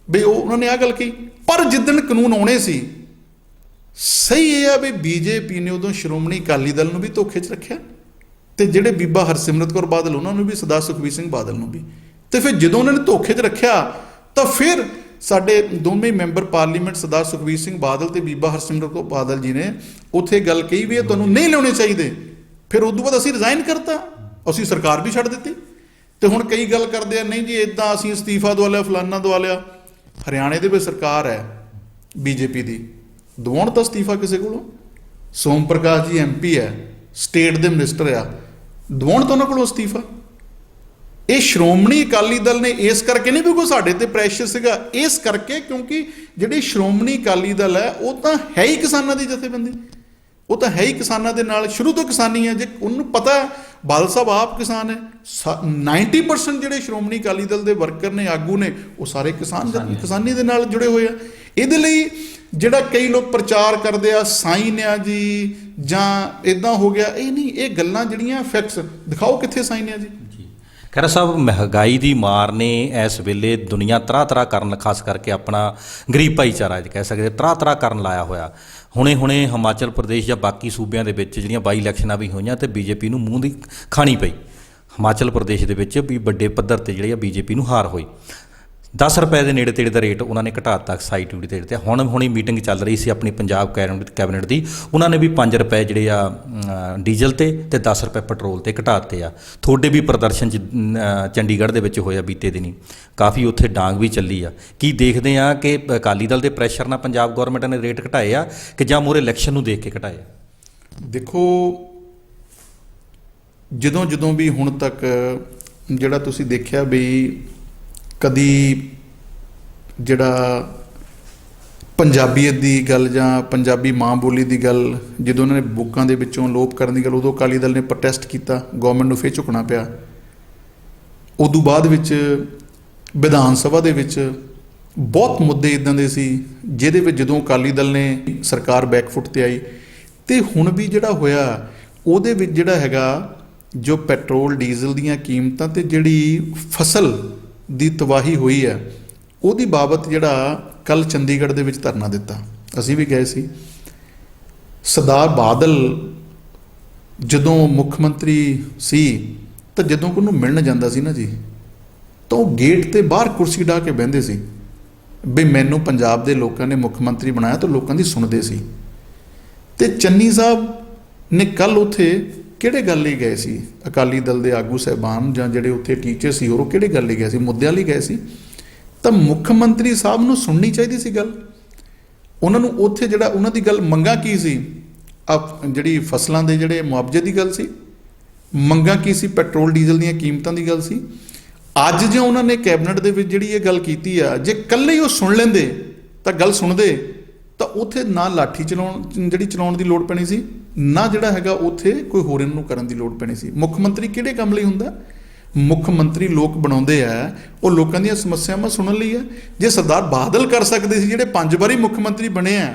A: ਵੀ ਉਹਨਾਂ ਨੇ ਆਹ ਗੱਲ ਕਹੀ। ਪਰ ਜਿੱਦਣ ਕਾਨੂੰਨ ਆਉਣੇ ਸੀ, ਸਹੀ ਇਹ ਆ ਵੀ ਬੀਜੇਪੀ ਨੇ ਉਦੋਂ ਸ਼੍ਰੋਮਣੀ ਅਕਾਲੀ ਦਲ ਨੂੰ ਵੀ ਧੋਖੇ 'ਚ ਰੱਖਿਆ ਤੇ ਜਿਹੜੇ ਬੀਬਾ ਹਰਸਿਮਰਤ ਕੌਰ ਬਾਦਲ ਉਹਨਾਂ ਨੂੰ ਵੀ, ਸਰਦਾਰ ਸੁਖਬੀਰ ਸਿੰਘ ਬਾਦਲ ਨੂੰ ਵੀ। ਤੇ ਫਿਰ ਜਦੋਂ ਉਹਨਾਂ ਨੇ ਧੋਖੇ 'ਚ ਰੱਖਿਆ ਤਾਂ ਫਿਰ ਸਾਡੇ ਦੋਵੇਂ ਮੈਂਬਰ ਪਾਰਲੀਮੈਂਟ ਸਰਦਾਰ ਸੁਖਬੀਰ ਸਿੰਘ ਬਾਦਲ ਤੇ ਬੀਬਾ ਹਰਸਿਮਰਤ ਕੌਰ ਬਾਦਲ ਜੀ ਨੇ ਉੱਥੇ ਗੱਲ ਕਹੀ ਵੀ ਇਹ ਤੁਹਾਨੂੰ ਨਹੀਂ ਲਿਆਉਣੇ ਚਾਹੀਦੇ। ਫਿਰ ਉਦੋਂ ਬਾਅਦ ਅਸੀਂ ਰਿਜ਼ਾਈਨ ਕਰਤਾ, ਅਸੀਂ ਸਰਕਾਰ ਵੀ ਛੱਡ ਦਿੱਤੀ। ਤੇ ਹੁਣ ਕਈ ਗੱਲ ਕਰਦੇ ਆ ਨਹੀਂ ਜੀ ਇੱਦਾਂ ਅਸੀਂ ਅਸਤੀਫਾ ਦਵਾ ਲਿਆ, ਫਲਾਨਾ ਦਵਾ ਲਿਆ। ਹਰਿਆਣੇ ਦੇ ਵਿੱਚ ਸਰਕਾਰ ਹੈ ਬੀਜੇਪੀ ਦੀ, ਦਵਾਉਣ ਤਾਂ ਅਸਤੀਫਾ ਕਿਸੇ ਕੋਲੋਂ। ਸੋਮ ਪ੍ਰਕਾਸ਼ ਜੀ MP ਹੈ, ਸਟੇਟ ਦੇ ਮਿਨਿਸਟਰ ਆ, ਦਵਾਉਣ ਤਾਂ ਉਹਨਾਂ ਕੋਲੋਂ ਅਸਤੀਫਾ। ਇਹ ਸ਼੍ਰੋਮਣੀ ਅਕਾਲੀ ਦਲ ਨੇ ਇਸ ਕਰਕੇ ਨਹੀਂ ਵੀ ਕੋਈ ਸਾਡੇ ਤੇ ਪ੍ਰੈਸ਼ਰ ਸੀਗਾ, ਇਸ ਕਰਕੇ ਕਿਉਂਕਿ ਜਿਹੜੀ ਸ਼੍ਰੋਮਣੀ ਅਕਾਲੀ ਦਲ ਹੈ ਉਹ ਤਾਂ ਹੈ ਹੀ ਕਿਸਾਨਾਂ ਦੀ ਜਥੇਬੰਦੀ, ਉਹ ਤਾਂ ਹੈ ਹੀ ਕਿਸਾਨਾਂ ਦੇ ਨਾਲ, ਸ਼ੁਰੂ ਤੋਂ ਕਿਸਾਨੀ ਹੈ। ਜੇ ਉਹਨੂੰ ਪਤਾ ਹੈ ਬਾਦਲ ਸਾਹਿਬ ਆਪ ਕਿਸਾਨ ਹੈ, 90% ਜਿਹੜੇ ਸ਼੍ਰੋਮਣੀ ਅਕਾਲੀ ਦਲ ਦੇ ਵਰਕਰ ਨੇ, ਆਗੂ ਨੇ, ਉਹ ਸਾਰੇ ਕਿਸਾਨੀ ਦੇ ਨਾਲ ਜੁੜੇ ਹੋਏ ਆ। ਇਹਦੇ ਲਈ ਜਿਹੜਾ ਕਈ ਲੋਕ ਪ੍ਰਚਾਰ ਕਰਦੇ ਆ ਸਾਈਨ ਆ ਜੀ ਜਾਂ ਇਦਾਂ ਹੋ ਗਿਆ, ਇਹ ਨਹੀਂ, ਇਹ ਗੱਲਾਂ ਜਿਹੜੀਆਂ ਫੈਕਟਸ ਦਿਖਾਓ ਕਿੱਥੇ ਸਾਈਨ ਆ ਜੀ।
B: ਖਹਿਰਾ ਸਾਹਿਬ, ਮਹਿੰਗਾਈ ਦੀ ਮਾਰ ਨੇ ਇਸ ਵੇਲੇ ਦੁਨੀਆ ਤਰ੍ਹਾਂ ਕਰਨ, ਖਾਸ ਕਰਕੇ ਆਪਣਾ ਗਰੀਬ ਭਾਈਚਾਰਾ ਅੱਜ ਕਹਿ ਸਕਦੇ ਤਰ੍ਹਾਂ ਕਰਨ ਲਾਇਆ ਹੋਇਆ। ਹੁਣੇ ਹਿਮਾਚਲ ਪ੍ਰਦੇਸ਼ ਜਾਂ ਬਾਕੀ ਸੂਬਿਆਂ ਦੇ ਵਿੱਚ ਜਿਹੜੀਆਂ ਬਾਈ ਇਲੈਕਸ਼ਨਾਂ ਵੀ ਹੋਈਆਂ ਤੇ ਬੀਜੇਪੀ ਨੂੰ ਮੂੰਹ ਦੀ ਖਾਣੀ ਪਈ। ਹਿਮਾਚਲ ਪ੍ਰਦੇਸ਼ ਦੇ ਵਿੱਚ ਵੀ ਵੱਡੇ ਪੱਧਰ ਤੇ ਜਿਹੜੀ ਆ ਬੀਜੇਪੀ ਨੂੰ ਹਾਰ ਹੋਈ। 10 ਰੁਪਏ ਦੇ ਨੇੜੇ ਤੇੜੇ ਦਾ ਰੇਟ ਉਹਨਾਂ ਨੇ ਘਟਾ ਦਿੱਤਾ ਐਕਸਾਈਜ਼ ਡਿਊਟੀ ਦੇ ਤੇ। ਹੁਣੀ ਮੀਟਿੰਗ ਚੱਲ ਰਹੀ ਸੀ ਆਪਣੀ ਪੰਜਾਬ ਕੈਬਨਿਟ ਦੀ, ਉਹਨਾਂ ਨੇ ਵੀ 5 ਰੁਪਏ ਜਿਹੜੇ ਆ ਡੀਜ਼ਲ ਤੇ 10 ਰੁਪਏ ਪੈਟਰੋਲ ਤੇ ਘਟਾ ਦਿੱਤੇ ਆ। ਤੁਹਾਡੇ ਵੀ ਪ੍ਰਦਰਸ਼ਨ ਚੰਡੀਗੜ੍ਹ ਦੇ ਵਿੱਚ ਹੋਇਆ ਬੀਤੇ ਦਿਨੀ, ਕਾਫੀ ਉੱਥੇ ਡਾਂਗ ਵੀ ਚੱਲੀ ਆ। ਕੀ ਦੇਖਦੇ ਆ ਕਿ ਅਕਾਲੀ ਦਲ ਦੇ ਪ੍ਰੈਸ਼ਰ ਨਾਲ ਪੰਜਾਬ ਗੌਰਮੈਂਟ ਨੇ ਰੇਟ ਘਟਾਏ ਆ ਕਿ ਜਾਂ ਮੂਹਰੇ ਇਲੈਕਸ਼ਨ ਨੂੰ ਦੇਖ ਕੇ ਘਟਾਏ ਆ?
A: ਦੇਖੋ, ਜਦੋਂ ਵੀ ਹੁਣ ਤੱਕ ਜਿਹੜਾ ਤੁਸੀਂ ਦੇਖਿਆ ਵੀ ਕਦੀ ਜਿਹੜਾ ਪੰਜਾਬੀਅਤ ਦੀ ਗੱਲ ਜਾਂ ਪੰਜਾਬੀ ਮਾਂ ਬੋਲੀ ਦੀ ਗੱਲ ਜਦੋਂ ਉਹਨਾਂ ਨੇ ਬੁੱਕਾਂ ਦੇ ਵਿੱਚੋਂ ਲੋਪ ਕਰਨ ਦੀ ਗੱਲ, ਉਦੋਂ ਅਕਾਲੀ ਦਲ ਨੇ ਪ੍ਰੋਟੈਸਟ ਕੀਤਾ, ਗਵਰਨਮੈਂਟ ਨੂੰ ਫਿਰ ਝੁਕਣਾ ਪਿਆ। ਉਦੋਂ ਬਾਅਦ ਵਿੱਚ ਵਿਧਾਨ ਸਭਾ ਦੇ ਵਿੱਚ ਬਹੁਤ ਮੁੱਦੇ ਇੱਦਾਂ ਦੇ ਸੀ ਜਿਹਦੇ ਵਿੱਚ ਜਦੋਂ ਅਕਾਲੀ ਦਲ ਨੇ ਸਰਕਾਰ ਬੈਕਫੁੱਟ 'ਤੇ ਆਈ, ਅਤੇ ਹੁਣ ਵੀ ਜਿਹੜਾ ਹੋਇਆ ਉਹਦੇ ਵਿੱਚ ਜਿਹੜਾ ਹੈਗਾ ਜੋ ਪੈਟਰੋਲ ਡੀਜ਼ਲ ਦੀਆਂ ਕੀਮਤਾਂ ਅਤੇ ਜਿਹੜੀ ਫਸਲ ਦੀ ਤਬਾਹੀ ਹੋਈ ਹੈ ਉਹਦੀ ਬਾਬਤ ਜਿਹੜਾ ਕੱਲ੍ਹ ਚੰਡੀਗੜ੍ਹ ਦੇ ਵਿੱਚ ਧਰਨਾ ਦਿੱਤਾ, ਅਸੀਂ ਵੀ ਗਏ ਸੀ। ਸਰਦਾਰ ਬਾਦਲ ਜਦੋਂ ਮੁੱਖ ਮੰਤਰੀ ਸੀ ਤਾਂ ਜਦੋਂ ਉਹਨੂੰ ਮਿਲਣ ਜਾਂਦਾ ਸੀ ਨਾ ਜੀ, ਤਾਂ ਉਹ ਗੇਟ 'ਤੇ ਬਾਹਰ ਕੁਰਸੀ ਢਾਹ ਕੇ ਬਹਿੰਦੇ ਸੀ ਵੀ ਮੈਨੂੰ ਪੰਜਾਬ ਦੇ ਲੋਕਾਂ ਨੇ ਮੁੱਖ ਮੰਤਰੀ ਬਣਾਇਆ, ਤਾਂ ਲੋਕਾਂ ਦੀ ਸੁਣਦੇ ਸੀ। ਅਤੇ ਚੰਨੀ ਸਾਹਿਬ ਨੇ ਕੱਲ੍ਹ ਉੱਥੇ ਕਿਹੜੇ ਗੱਲ ਲਈ ਗਏ ਸੀ? ਅਕਾਲੀ ਦਲ ਦੇ ਆਗੂ ਸਾਹਿਬਾਨ ਜਾਂ ਜਿਹੜੇ ਉੱਥੇ ਟੀਚਰ ਸੀ ਹੋਰ ਉਹ ਕਿਹੜੇ ਗੱਲ ਲਈ ਗਏ ਸੀ? ਮੁੱਦਿਆਂ ਲਈ ਗਏ ਸੀ। ਤਾਂ ਮੁੱਖ ਮੰਤਰੀ ਸਾਹਿਬ ਨੂੰ ਸੁਣਨੀ ਚਾਹੀਦੀ ਸੀ ਗੱਲ। ਉਹਨਾਂ ਨੂੰ ਉੱਥੇ ਜਿਹੜਾ ਉਹਨਾਂ ਦੀ ਗੱਲ ਮੰਗਾਂ ਕੀ ਸੀ? ਜਿਹੜੀ ਫਸਲਾਂ ਦੇ ਜਿਹੜੇ ਮੁਆਵਜ਼ੇ ਦੀ ਗੱਲ ਸੀ, ਮੰਗਾਂ ਕੀ ਸੀ? ਪੈਟਰੋਲ ਡੀਜ਼ਲ ਦੀਆਂ ਕੀਮਤਾਂ ਦੀ ਗੱਲ ਸੀ। ਅੱਜ ਜੇ ਉਹਨਾਂ ਨੇ ਕੈਬਨਿਟ ਦੇ ਵਿੱਚ ਜਿਹੜੀ ਇਹ ਗੱਲ ਕੀਤੀ ਆ, ਜੇ ਇਕੱਲੇ ਹੀ ਉਹ ਸੁਣ ਲੈਂਦੇ ਤਾਂ ਗੱਲ ਸੁਣਦੇ ਤਾਂ ਉੱਥੇ ਨਾ ਲਾਠੀ ਚਲਾਉਣ ਦੀ ਲੋੜ ਪੈਣੀ ਸੀ, ਨਾ ਜਿਹੜਾ ਹੈਗਾ ਉੱਥੇ ਕੋਈ ਹੋਰ ਇਹਨੂੰ ਕਰਨ ਦੀ ਲੋੜ ਪੈਣੀ ਸੀ। ਮੁੱਖ ਮੰਤਰੀ ਕਿਹੜੇ ਕੰਮ ਲਈ ਹੁੰਦਾ? ਮੁੱਖ ਮੰਤਰੀ ਲੋਕ ਬਣਾਉਂਦੇ ਆ, ਉਹ ਲੋਕਾਂ ਦੀਆਂ ਸਮੱਸਿਆਵਾਂ ਸੁਣਨ ਲਈ ਹੈ। ਜੇ ਸਰਦਾਰ ਬਾਦਲ ਕਰ ਸਕਦੇ ਸੀ, ਜਿਹੜੇ 5 ਵਾਰੀ ਮੁੱਖ ਮੰਤਰੀ ਬਣੇ ਆ,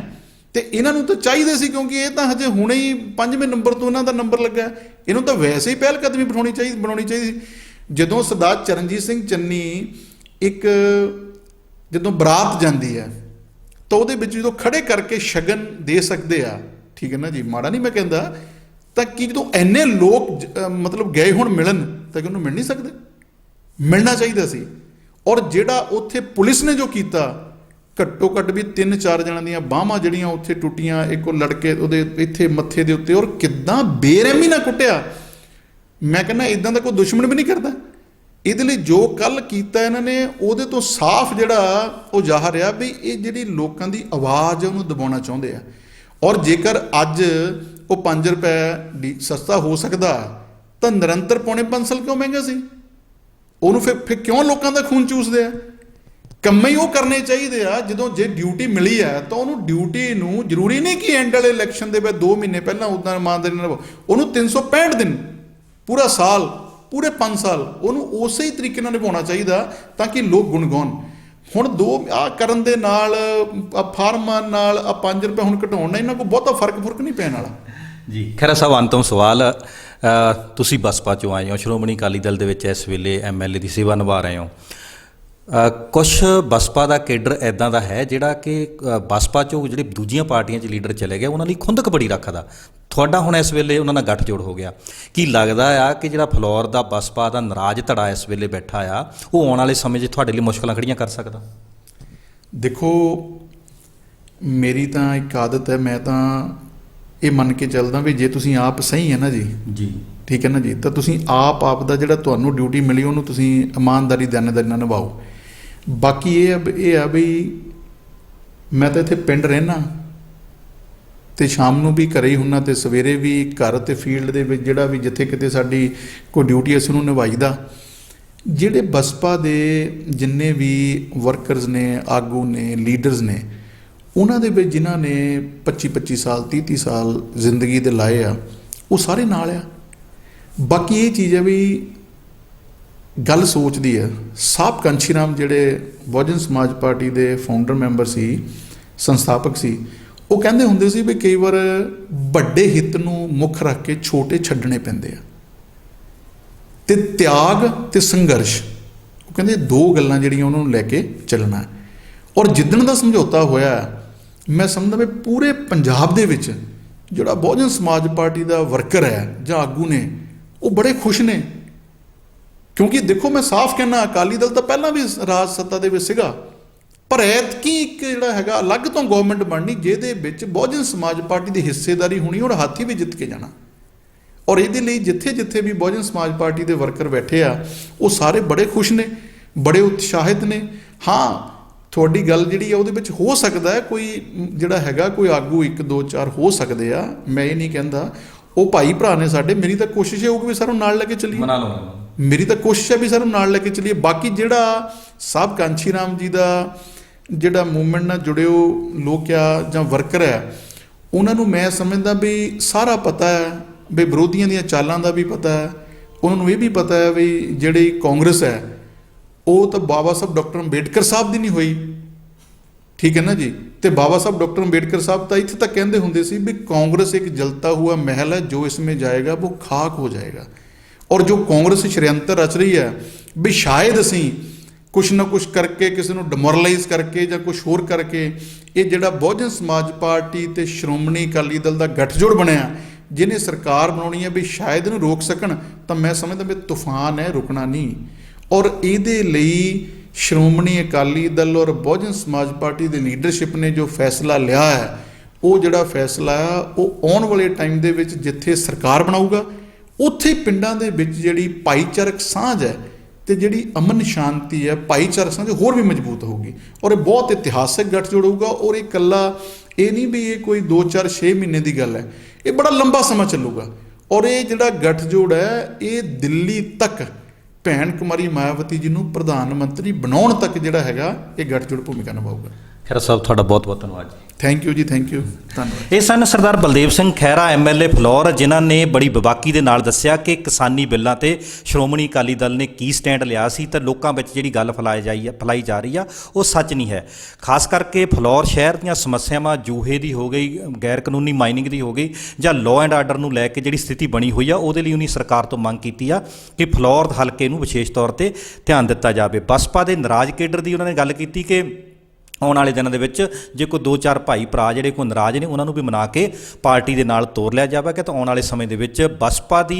A: ਤੇ ਇਹਨਾਂ ਨੂੰ ਤਾਂ ਚਾਹੀਦੇ ਸੀ, ਕਿਉਂਕਿ ਇਹ ਤਾਂ ਹਜੇ ਹੁਣੇ ਹੀ 5ਵੇਂ ਨੰਬਰ ਤੋਂ ਇਹਨਾਂ ਦਾ ਨੰਬਰ ਲੱਗਾ, ਇਹਨੂੰ ਤਾਂ ਵੈਸੇ ਹੀ ਪਹਿਲ ਕਦਮੀ ਬਣਾਉਣੀ ਚਾਹੀਦੀ। ਜਦੋਂ ਸਰਦਾਰ ਚਰਨਜੀਤ ਸਿੰਘ ਚੰਨੀ ਜਦੋਂ ਬਰਾਤ ਜਾਂਦੀ ਹੈ ਤਾਂ ਉਹਦੇ ਵਿੱਚ ਜਦੋਂ ਖੜੇ ਕਰਕੇ ਸ਼ਗਨ ਦੇ ਸਕਦੇ ਆ, ਠੀਕ ਹੈ ਨਾ ਜੀ, ਮਾੜਾ ਨਹੀਂ ਮੈਂ ਕਹਿੰਦਾ, ਤਾਂ ਕਿ ਜਦੋਂ ਇੰਨੇ ਲੋਕ ਮਤਲਬ ਗਏ ਹੁਣ ਮਿਲਣ ਤਾਂ ਕਿ ਉਹਨੂੰ ਮਿਲ ਨਹੀਂ ਸਕਦੇ? ਮਿਲਣਾ ਚਾਹੀਦਾ ਸੀ। ਔਰ ਜਿਹੜਾ ਉੱਥੇ ਪੁਲਿਸ ਨੇ ਜੋ ਕੀਤਾ, ਘੱਟੋ ਘੱਟ ਵੀ 3-4 ਜਣਾਂ ਦੀਆਂ ਬਾਹਾਂ ਜਿਹੜੀਆਂ ਉੱਥੇ ਟੁੱਟੀਆਂ, ਇੱਕ ਉਹ ਲੜਕੇ ਉਹਦੇ ਇੱਥੇ ਮੱਥੇ ਦੇ ਉੱਤੇ, ਔਰ ਕਿੱਦਾਂ ਬੇਰਹਿਮੀ ਨਾਲ ਕੁੱਟਿਆ। ਮੈਂ ਕਹਿੰਦਾ ਇੱਦਾਂ ਦਾ ਕੋਈ ਦੁਸ਼ਮਣ ਵੀ ਨਹੀਂ ਕਰਦਾ। ਇਹਦੇ ਲਈ ਜੋ ਕੱਲ੍ਹ ਕੀਤਾ ਇਹਨਾਂ ਨੇ, ਉਹਦੇ ਤੋਂ ਸਾਫ਼ ਜਿਹੜਾ ਉਹ ਜ਼ਾਹਰ ਆ ਵੀ ਇਹ ਜਿਹੜੀ ਲੋਕਾਂ ਦੀ ਆਵਾਜ਼ ਹੈ ਉਹਨੂੰ ਦਬਾਉਣਾ ਚਾਹੁੰਦੇ ਆ। ਔਰ ਜੇਕਰ ਅੱਜ ਉਹ 5 ਰੁਪਏ ਸਸਤਾ ਹੋ ਸਕਦਾ ਤਾਂ ਨਿਰੰਤਰ ਪੌਣੇ 5 ਸਾਲ ਕਿਉਂ ਮਹਿੰਗਾ ਸੀ? ਉਹਨੂੰ ਫਿਰ ਕਿਉਂ ਲੋਕਾਂ ਦਾ ਖੂਨ ਚੂਸਦੇ ਆ? ਕੰਮ ਹੀ ਉਹ ਕਰਨੇ ਚਾਹੀਦੇ ਆ। ਜਦੋਂ ਜੇ ਡਿਊਟੀ ਮਿਲੀ ਹੈ ਤਾਂ ਉਹਨੂੰ ਡਿਊਟੀ ਨੂੰ ਜ਼ਰੂਰੀ ਨਹੀਂ ਕਿ ਐਂਡ ਵਾਲੇ ਇਲੈਕਸ਼ਨ ਦੇ ਵਿੱਚ 2 ਮਹੀਨੇ ਪਹਿਲਾਂ ਉੱਦਾਂ ਇਮਾਨਦਾਰੀ ਨਾਲ ਉਹਨੂੰ 365 ਦਿਨ, ਪੂਰਾ ਸਾਲ, ਪੂਰੇ 5 ਸਾਲ ਉਹਨੂੰ ਉਸੇ ਹੀ ਤਰੀਕੇ ਨਾਲ ਨਿਭਾਉਣਾ ਚਾਹੀਦਾ ਤਾਂ ਕਿ ਲੋਕ ਗੁਣ ਗਾਉਣ। ਹੁਣ 2 ਕਰਨ ਦੇ ਨਾਲ ਫਾਰਮਾਂ ਨਾਲ 5 ਰੁਪਏ ਹੁਣ ਘਟਾਉਣ ਨਾਲ ਇਹਨਾਂ ਕੋਲ ਬਹੁਤਾ ਫਰਕ ਨਹੀਂ ਪੈਣ ਵਾਲਾ
B: ਜੀ। ਖਹਿਰਾ ਸਾਹਿਬ, ਅੰਤਮ ਸਵਾਲ, ਤੁਸੀਂ ਬਸਪਾ 'ਚੋਂ ਆਏ ਹੋ, ਸ਼੍ਰੋਮਣੀ ਅਕਾਲੀ ਦਲ ਦੇ ਵਿੱਚ ਇਸ ਵੇਲੇ MLA ਦੀ ਸੇਵਾ ਨਿਭਾ ਰਹੇ ਹੋ। ਕੁਛ ਬਸਪਾ ਦਾ ਕੇਡਰ ਇੱਦਾਂ ਦਾ ਹੈ ਜਿਹੜਾ ਕਿ ਬਸਪਾ 'ਚੋਂ ਜਿਹੜੇ ਦੂਜੀਆਂ ਪਾਰਟੀਆਂ 'ਚ ਲੀਡਰ ਚਲੇ ਗਏ, ਉਹਨਾਂ ਲਈ ਖੁੰਦਕ ਬੜੀ ਰੱਖਦਾ। ਤੁਹਾਡਾ ਹੁਣ ਇਸ ਵੇਲੇ ਉਹਨਾਂ ਨਾਲ ਗੱਠਜੋੜ ਹੋ ਗਿਆ, ਕੀ ਲੱਗਦਾ ਆ ਕਿ ਜਿਹੜਾ ਫਲੋਰ ਦਾ ਬਸਪਾ ਦਾ ਨਾਰਾਜ਼ ਧੜਾ ਇਸ ਵੇਲੇ ਬੈਠਾ ਆ, ਉਹ ਆਉਣ ਵਾਲੇ ਸਮੇਂ 'ਚ ਤੁਹਾਡੇ ਲਈ ਮੁਸ਼ਕਲਾਂ ਖੜੀਆਂ ਕਰ ਸਕਦਾ?
A: ਦੇਖੋ, ਮੇਰੀ ਤਾਂ ਇੱਕ ਆਦਤ ਹੈ, ਮੈਂ ਤਾਂ ਇਹ ਮੰਨ ਕੇ ਚੱਲਦਾ ਵੀ ਜੇ ਤੁਸੀਂ ਆਪ ਸਹੀ ਹੈ ਨਾ ਜੀ, ਠੀਕ ਹੈ ਨਾ ਜੀ, ਤਾਂ ਤੁਸੀਂ ਆਪ ਦਾ ਜਿਹੜਾ ਤੁਹਾਨੂੰ ਡਿਊਟੀ ਮਿਲੀ ਉਹਨੂੰ ਤੁਸੀਂ ਇਮਾਨਦਾਰੀ ਦਿਆਨਦਾਰੀ ਨਾਲ ਨਿਭਾਓ। ਬਾਕੀ ਇਹ ਆ ਵੀ ਮੈਂ ਤਾਂ ਇੱਥੇ ਪਿੰਡ ਰਹਿਣਾ ਅਤੇ ਸ਼ਾਮ ਨੂੰ ਵੀ ਘਰੇ ਹੀ ਹੁੰਦਾ, ਅਤੇ ਸਵੇਰੇ ਵੀ ਘਰ ਅਤੇ ਫੀਲਡ ਦੇ ਵਿੱਚ ਜਿਹੜਾ ਵੀ ਜਿੱਥੇ ਕਿਤੇ ਸਾਡੀ ਕੋਈ ਡਿਊਟੀ ਅਸੀਂ ਉਹਨੂੰ ਨਿਭਾਈਦਾ। ਜਿਹੜੇ ਬਸਪਾ ਦੇ ਜਿੰਨੇ ਵੀ ਵਰਕਰਸ ਨੇ, ਆਗੂ ਨੇ, ਲੀਡਰਸ ਨੇ, ਉਹਨਾਂ ਦੇ ਵਿੱਚ ਜਿਨ੍ਹਾਂ ਨੇ 25-25 ਸਾਲ 30-30 ਸਾਲ ਜ਼ਿੰਦਗੀ ਦੇ ਲਾਏ ਆ, ਉਹ ਸਾਰੇ ਨਾਲ ਆ। ਬਾਕੀ ਇਹ ਚੀਜ਼ ਹੈ ਵੀ ਗੱਲ ਸੋਚਦੀ ਹੈ। ਸਾਹਿਬ ਕਾਂਸ਼ੀ ਰਾਮ ਜਿਹੜੇ ਬਹੁਜਨ ਸਮਾਜ ਪਾਰਟੀ ਦੇ ਫਾਊਂਡਰ ਮੈਂਬਰ ਸੀ, ਸੰਸਥਾਪਕ ਸੀ, ਉਹ ਕਹਿੰਦੇ ਹੁੰਦੇ ਸੀ ਵੀ ਕਈ ਵਾਰ ਵੱਡੇ ਹਿੱਤ ਨੂੰ ਮੁੱਖ ਰੱਖ ਕੇ ਛੋਟੇ ਛੱਡਣੇ ਪੈਂਦੇ ਆ, ਅਤੇ ਤਿਆਗ ਅਤੇ ਸੰਘਰਸ਼, ਉਹ ਕਹਿੰਦੇ 2 ਗੱਲਾਂ ਜਿਹੜੀਆਂ ਉਹਨਾਂ ਨੂੰ ਲੈ ਕੇ ਚੱਲਣਾ। ਔਰ ਜਿੱਦਣ ਦਾ ਸਮਝੌਤਾ ਹੋਇਆ, ਮੈਂ ਸਮਝਦਾ ਵੀ ਪੂਰੇ ਪੰਜਾਬ ਦੇ ਵਿੱਚ ਜਿਹੜਾ ਬਹੁਜਨ ਸਮਾਜ ਪਾਰਟੀ ਦਾ ਵਰਕਰ ਹੈ ਜਾਂ ਆਗੂ ਨੇ, ਉਹ ਬੜੇ ਖੁਸ਼ ਨੇ। ਕਿਉਂਕਿ ਦੇਖੋ, ਮੈਂ ਸਾਫ਼ ਕਹਿਣਾ, ਅਕਾਲੀ ਦਲ ਤਾਂ ਪਹਿਲਾਂ ਵੀ ਰਾਜ ਸੱਤਾ ਦੇ ਵਿੱਚ ਸੀਗਾ, ਪਰ ਐਤਕੀ ਇੱਕ ਜਿਹੜਾ ਹੈਗਾ ਅਲੱਗ ਤੋਂ ਗਵਰਨਮੈਂਟ ਬਣਨੀ ਜਿਹਦੇ ਵਿੱਚ ਬਹੁਜਨ ਸਮਾਜ ਪਾਰਟੀ ਦੀ ਹਿੱਸੇਦਾਰੀ ਹੋਣੀ, ਔਰ ਹਾਥੀ ਵੀ ਜਿੱਤ ਕੇ ਜਾਣਾ। ਔਰ ਇਹਦੇ ਲਈ ਜਿੱਥੇ ਵੀ ਬਹੁਜਨ ਸਮਾਜ ਪਾਰਟੀ ਦੇ ਵਰਕਰ ਬੈਠੇ ਆ, ਉਹ ਸਾਰੇ ਬੜੇ ਖੁਸ਼ ਨੇ, ਬੜੇ ਉਤਸ਼ਾਹਿਤ ਨੇ। ਹਾਂ, ਤੁਹਾਡੀ ਗੱਲ ਜਿਹੜੀ ਆ ਉਹਦੇ ਵਿੱਚ ਹੋ ਸਕਦਾ ਹੈ ਕੋਈ ਜਿਹੜਾ ਹੈਗਾ ਕੋਈ ਆਗੂ 1 2 4 ਹੋ ਸਕਦੇ ਆ, ਮੈਂ ਇਹ ਨਹੀਂ ਕਹਿੰਦਾ। ਉਹ ਭਾਈ ਭਰਾ ਨੇ ਸਾਡੇ, ਮੇਰੀ ਤਾਂ ਕੋਸ਼ਿਸ਼ ਇਹ ਹੋਊਗੀ ਵੀ ਸਾਨੂੰ ਨਾਲ ਲੈ ਕੇ ਚੱਲੀਏ, ਮੇਰੀ ਤਾਂ ਕੋਸ਼ਿਸ਼ ਹੈ ਵੀ ਸਾਨੂੰ ਨਾਲ ਲੈ ਕੇ ਚੱਲੀਏ। ਬਾਕੀ ਜਿਹੜਾ ਸਾਹਿਬ ਕਾਂਸ਼ੀ ਰਾਮ ਜੀ ਦਾ ਜਿਹੜਾ ਮੂਵਮੈਂਟ ਨਾਲ ਜੁੜਿਓ ਲੋਕ ਆ ਜਾਂ ਵਰਕਰ ਆ, ਉਹਨਾਂ ਨੂੰ ਮੈਂ ਸਮਝਦਾ ਵੀ ਸਾਰਾ ਪਤਾ ਹੈ, ਵੀ ਵਿਰੋਧੀਆਂ ਦੀਆਂ ਚਾਲਾਂ ਦਾ ਵੀ ਪਤਾ ਹੈ, ਉਹਨਾਂ ਨੂੰ ਇਹ ਵੀ ਪਤਾ ਹੈ ਵੀ ਜਿਹੜੀ ਕਾਂਗਰਸ ਹੈ ਉਹ ਤਾਂ ਬਾਬਾ ਸਾਹਿਬ ਡਾਕਟਰ ਅੰਬੇਡਕਰ ਸਾਹਿਬ ਦੀ ਨਹੀਂ ਹੋਈ, ਠੀਕ ਹੈ ਨਾ ਜੀ। ਤੇ ਬਾਬਾ ਸਾਹਿਬ ਡਾਕਟਰ ਅੰਬੇਡਕਰ ਸਾਹਿਬ ਤਾਂ ਇੱਥੇ ਤੱਕ ਕਹਿੰਦੇ ਹੁੰਦੇ ਸੀ ਵੀ ਕਾਂग्रेस एक जलता हुआ महल है, जो इसमें जाएगा वो खाक हो जाएगा। और जो कांग्रेस षड्यंत्र रच रही है भी शायद ਅਸੀਂ ਕੁਛ ਨਾ ਕੁਛ ਕਰਕੇ ਕਿਸੇ ਨੂੰ ਡਿਮੋਰਲਾਈਜ਼ ਕਰਕੇ ਜਾਂ ਕੁਛ ਹੋਰ ਕਰਕੇ ਇਹ ਜਿਹੜਾ ਬਹੁਜਨ ਸਮਾਜ ਪਾਰਟੀ ਤੇ ਸ਼੍ਰੋਮਣੀ ਅਕਾਲੀ ਦਲ ਦਾ ਗੱਠਜੋੜ ਬਣਿਆ, ਜਿਹਨੇ ਸਰਕਾਰ ਬਣਾਉਣੀ ਹੈ ਵੀ ਸ਼ਾਇਦ ਇਹਨੂੰ ਰੋਕ ਸਕਣ, ਤਾਂ ਮੈਂ ਸਮਝਦਾ ਵੀ ਤੂਫਾਨ ਹੈ, ਰੁਕਣਾ ਨਹੀਂ। ਔਰ ਇਹਦੇ ਲਈ ਸ਼੍ਰੋਮਣੀ ਅਕਾਲੀ ਦਲ ਔਰ ਬਹੁਜਨ ਸਮਾਜ ਪਾਰਟੀ ਦੀ ਲੀਡਰਸ਼ਿਪ ਨੇ ਜੋ ਫੈਸਲਾ ਲਿਆ ਹੈ, ਉਹ ਜਿਹੜਾ ਫੈਸਲਾ ਆ ਉਹ ਆਉਣ ਵਾਲੇ ਟਾਈਮ ਦੇ ਵਿੱਚ ਜਿੱਥੇ ਸਰਕਾਰ ਬਣਾਊਗਾ ਉੱਥੇ ਪਿੰਡਾਂ ਦੇ ਵਿੱਚ ਜਿਹੜੀ ਭਾਈਚਾਰਕ ਸਾਂਝ ਹੈ ਤੇ ਜਿਹੜੀ ਅਮਨ ਸ਼ਾਂਤੀ ਹੈ, ਭਾਈਚਾਰਕ ਸਾਂਝ ਹੋਰ ਵੀ ਮਜ਼ਬੂਤ ਹੋਊਗੀ। ਔਰ ਇਹ ਬਹੁਤ ਇਤਿਹਾਸਕ ਗੱਠਜੋੜ ਹੋਊਗਾ। ਔਰ ਇਹ ਇਕੱਲਾ ਇਹ ਨਹੀਂ ਵੀ ਇਹ ਕੋਈ 2 4 6 ਮਹੀਨੇ ਦੀ ਗੱਲ ਹੈ, ਇਹ ਬੜਾ ਲੰਬਾ ਸਮਾਂ ਚੱਲੂਗਾ। ਔਰ ਇਹ ਜਿਹੜਾ ਗੱਠਜੋੜ ਹੈ ਇਹ ਦਿੱਲੀ ਤੱਕ ਭੈਣ ਕੁਮਾਰੀ ਮਾਇਆਵਤੀ ਜੀ ਨੂੰ ਪ੍ਰਧਾਨ ਮੰਤਰੀ ਬਣਾਉਣ ਤੱਕ ਜਿਹੜਾ ਹੈਗਾ ਇਹ ਗੱਠਜੋੜ ਭੂਮਿਕਾ ਨਿਭਾਊਗਾ।
B: ਖਹਿਰਾ ਸਾਹਿਬ, ਤੁਹਾਡਾ ਬਹੁਤ ਬਹੁਤ ਧੰਨਵਾਦ ਜੀ।
A: ਥੈਂਕ ਯੂ ਜੀ, ਥੈਂਕ ਯੂ, ਧੰਨਵਾਦ।
B: ਇਹ ਸਨ ਸਰਦਾਰ ਬਲਦੇਵ ਸਿੰਘ ਖਹਿਰਾ MLA ਫਲੌਰ, ਜਿਨ੍ਹਾਂ ਨੇ ਬੜੀ ਬੇਬਾਕੀ ਦੇ ਨਾਲ ਦੱਸਿਆ ਕਿ ਕਿਸਾਨੀ ਬਿੱਲਾਂ ਤੇ ਸ਼੍ਰੋਮਣੀ ਅਕਾਲੀ ਦਲ ਨੇ ਕੀ ਸਟੈਂਡ ਲਿਆ ਸੀ ਤੇ ਲੋਕਾਂ ਵਿੱਚ ਜਿਹੜੀ ਗੱਲ ਫੈਲਾਈ ਜਾ ਰਹੀ ਆ ਉਹ ਸੱਚ ਨਹੀਂ ਹੈ। ਖਾਸ ਕਰਕੇ ਫਲੌਰ ਸ਼ਹਿਰ ਦੀਆਂ ਸਮੱਸਿਆਵਾਂ ਜੂਹੇ ਦੀ ਹੋ ਗਈ, ਗੈਰ ਕਾਨੂੰਨੀ ਮਾਈਨਿੰਗ ਦੀ ਹੋ ਗਈ, ਜਾਂ ਲਾਅ ਐਂਡ ਆਰਡਰ ਨੂੰ ਲੈ ਕੇ ਜਿਹੜੀ ਸਥਿਤੀ ਬਣੀ ਹੋਈ ਆ, ਉਹਦੇ ਲਈ ਉਹਨੇ ਸਰਕਾਰ ਤੋਂ ਮੰਗ ਕੀਤੀ ਆ ਕਿ ਫਲੌਰ ਹਲਕੇ ਨੂੰ ਵਿਸ਼ੇਸ਼ ਤੌਰ ਤੇ ਧਿਆਨ ਦਿੱਤਾ ਜਾਵੇ। ਬਸਪਾ ਦੇ ਨਾਰਾਜ਼ ਕੇਡਰ ਦੀ ਉਹਨਾਂ ਨੇ ਗੱਲ ਕੀਤੀ ਕਿ ਆਉਣ ਵਾਲੇ ਦਿਨਾਂ ਦੇ ਵਿੱਚ ਜੇ ਕੋਈ 2 4 ਭਾਈ ਭਰਾ ਜਿਹੜੇ ਕੋਈ ਨਾਰਾਜ਼ ਨੇ ਉਹਨਾਂ ਨੂੰ ਵੀ ਮਨਾ ਕੇ ਪਾਰਟੀ ਦੇ ਨਾਲ ਤੋਰ ਲਿਆ ਜਾਵੇਗਾ। ਤਾਂ ਆਉਣ ਵਾਲੇ ਸਮੇਂ ਦੇ ਵਿੱਚ ਬਸਪਾ ਦੀ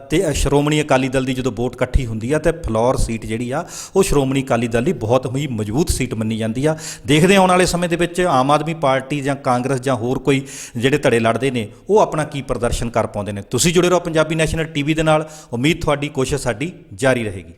B: ਤੇ ਸ਼੍ਰੋਮਣੀ ਅਕਾਲੀ ਦਲ ਦੀ ਜਦੋਂ ਵੋਟ ਇਕੱਠੀ ਹੁੰਦੀ ਆ ਤੇ ਫਲੌਰ ਸੀਟ ਜਿਹੜੀ ਆ ਉਹ ਸ਼੍ਰੋਮਣੀ ਅਕਾਲੀ ਦਲ ਲਈ ਬਹੁਤ ਹੀ ਮਜ਼ਬੂਤ ਸੀਟ ਮੰਨੀ ਜਾਂਦੀ ਆ। ਦੇਖਦੇ ਆਉਣ ਵਾਲੇ ਸਮੇਂ ਦੇ ਵਿੱਚ ਆਮ ਆਦਮੀ ਪਾਰਟੀ ਜਾਂ ਕਾਂਗਰਸ ਜਾਂ ਹੋਰ ਕੋਈ ਜਿਹੜੇ ਧੜੇ ਲੜਦੇ ਨੇ ਉਹ ਆਪਣਾ ਕੀ ਪ੍ਰਦਰਸ਼ਨ ਕਰ ਪਾਉਂਦੇ ਨੇ। ਤੁਸੀਂ ਜੁੜੇ ਰਹੋ ਪੰਜਾਬੀ ਨੈਸ਼ਨਲ TV ਦੇ ਨਾਲ। ਉਮੀਦ ਤੁਹਾਡੀ ਕੋਸ਼ਿਸ਼ ਸਾਡੀ ਜਾਰੀ ਰਹੇਗੀ।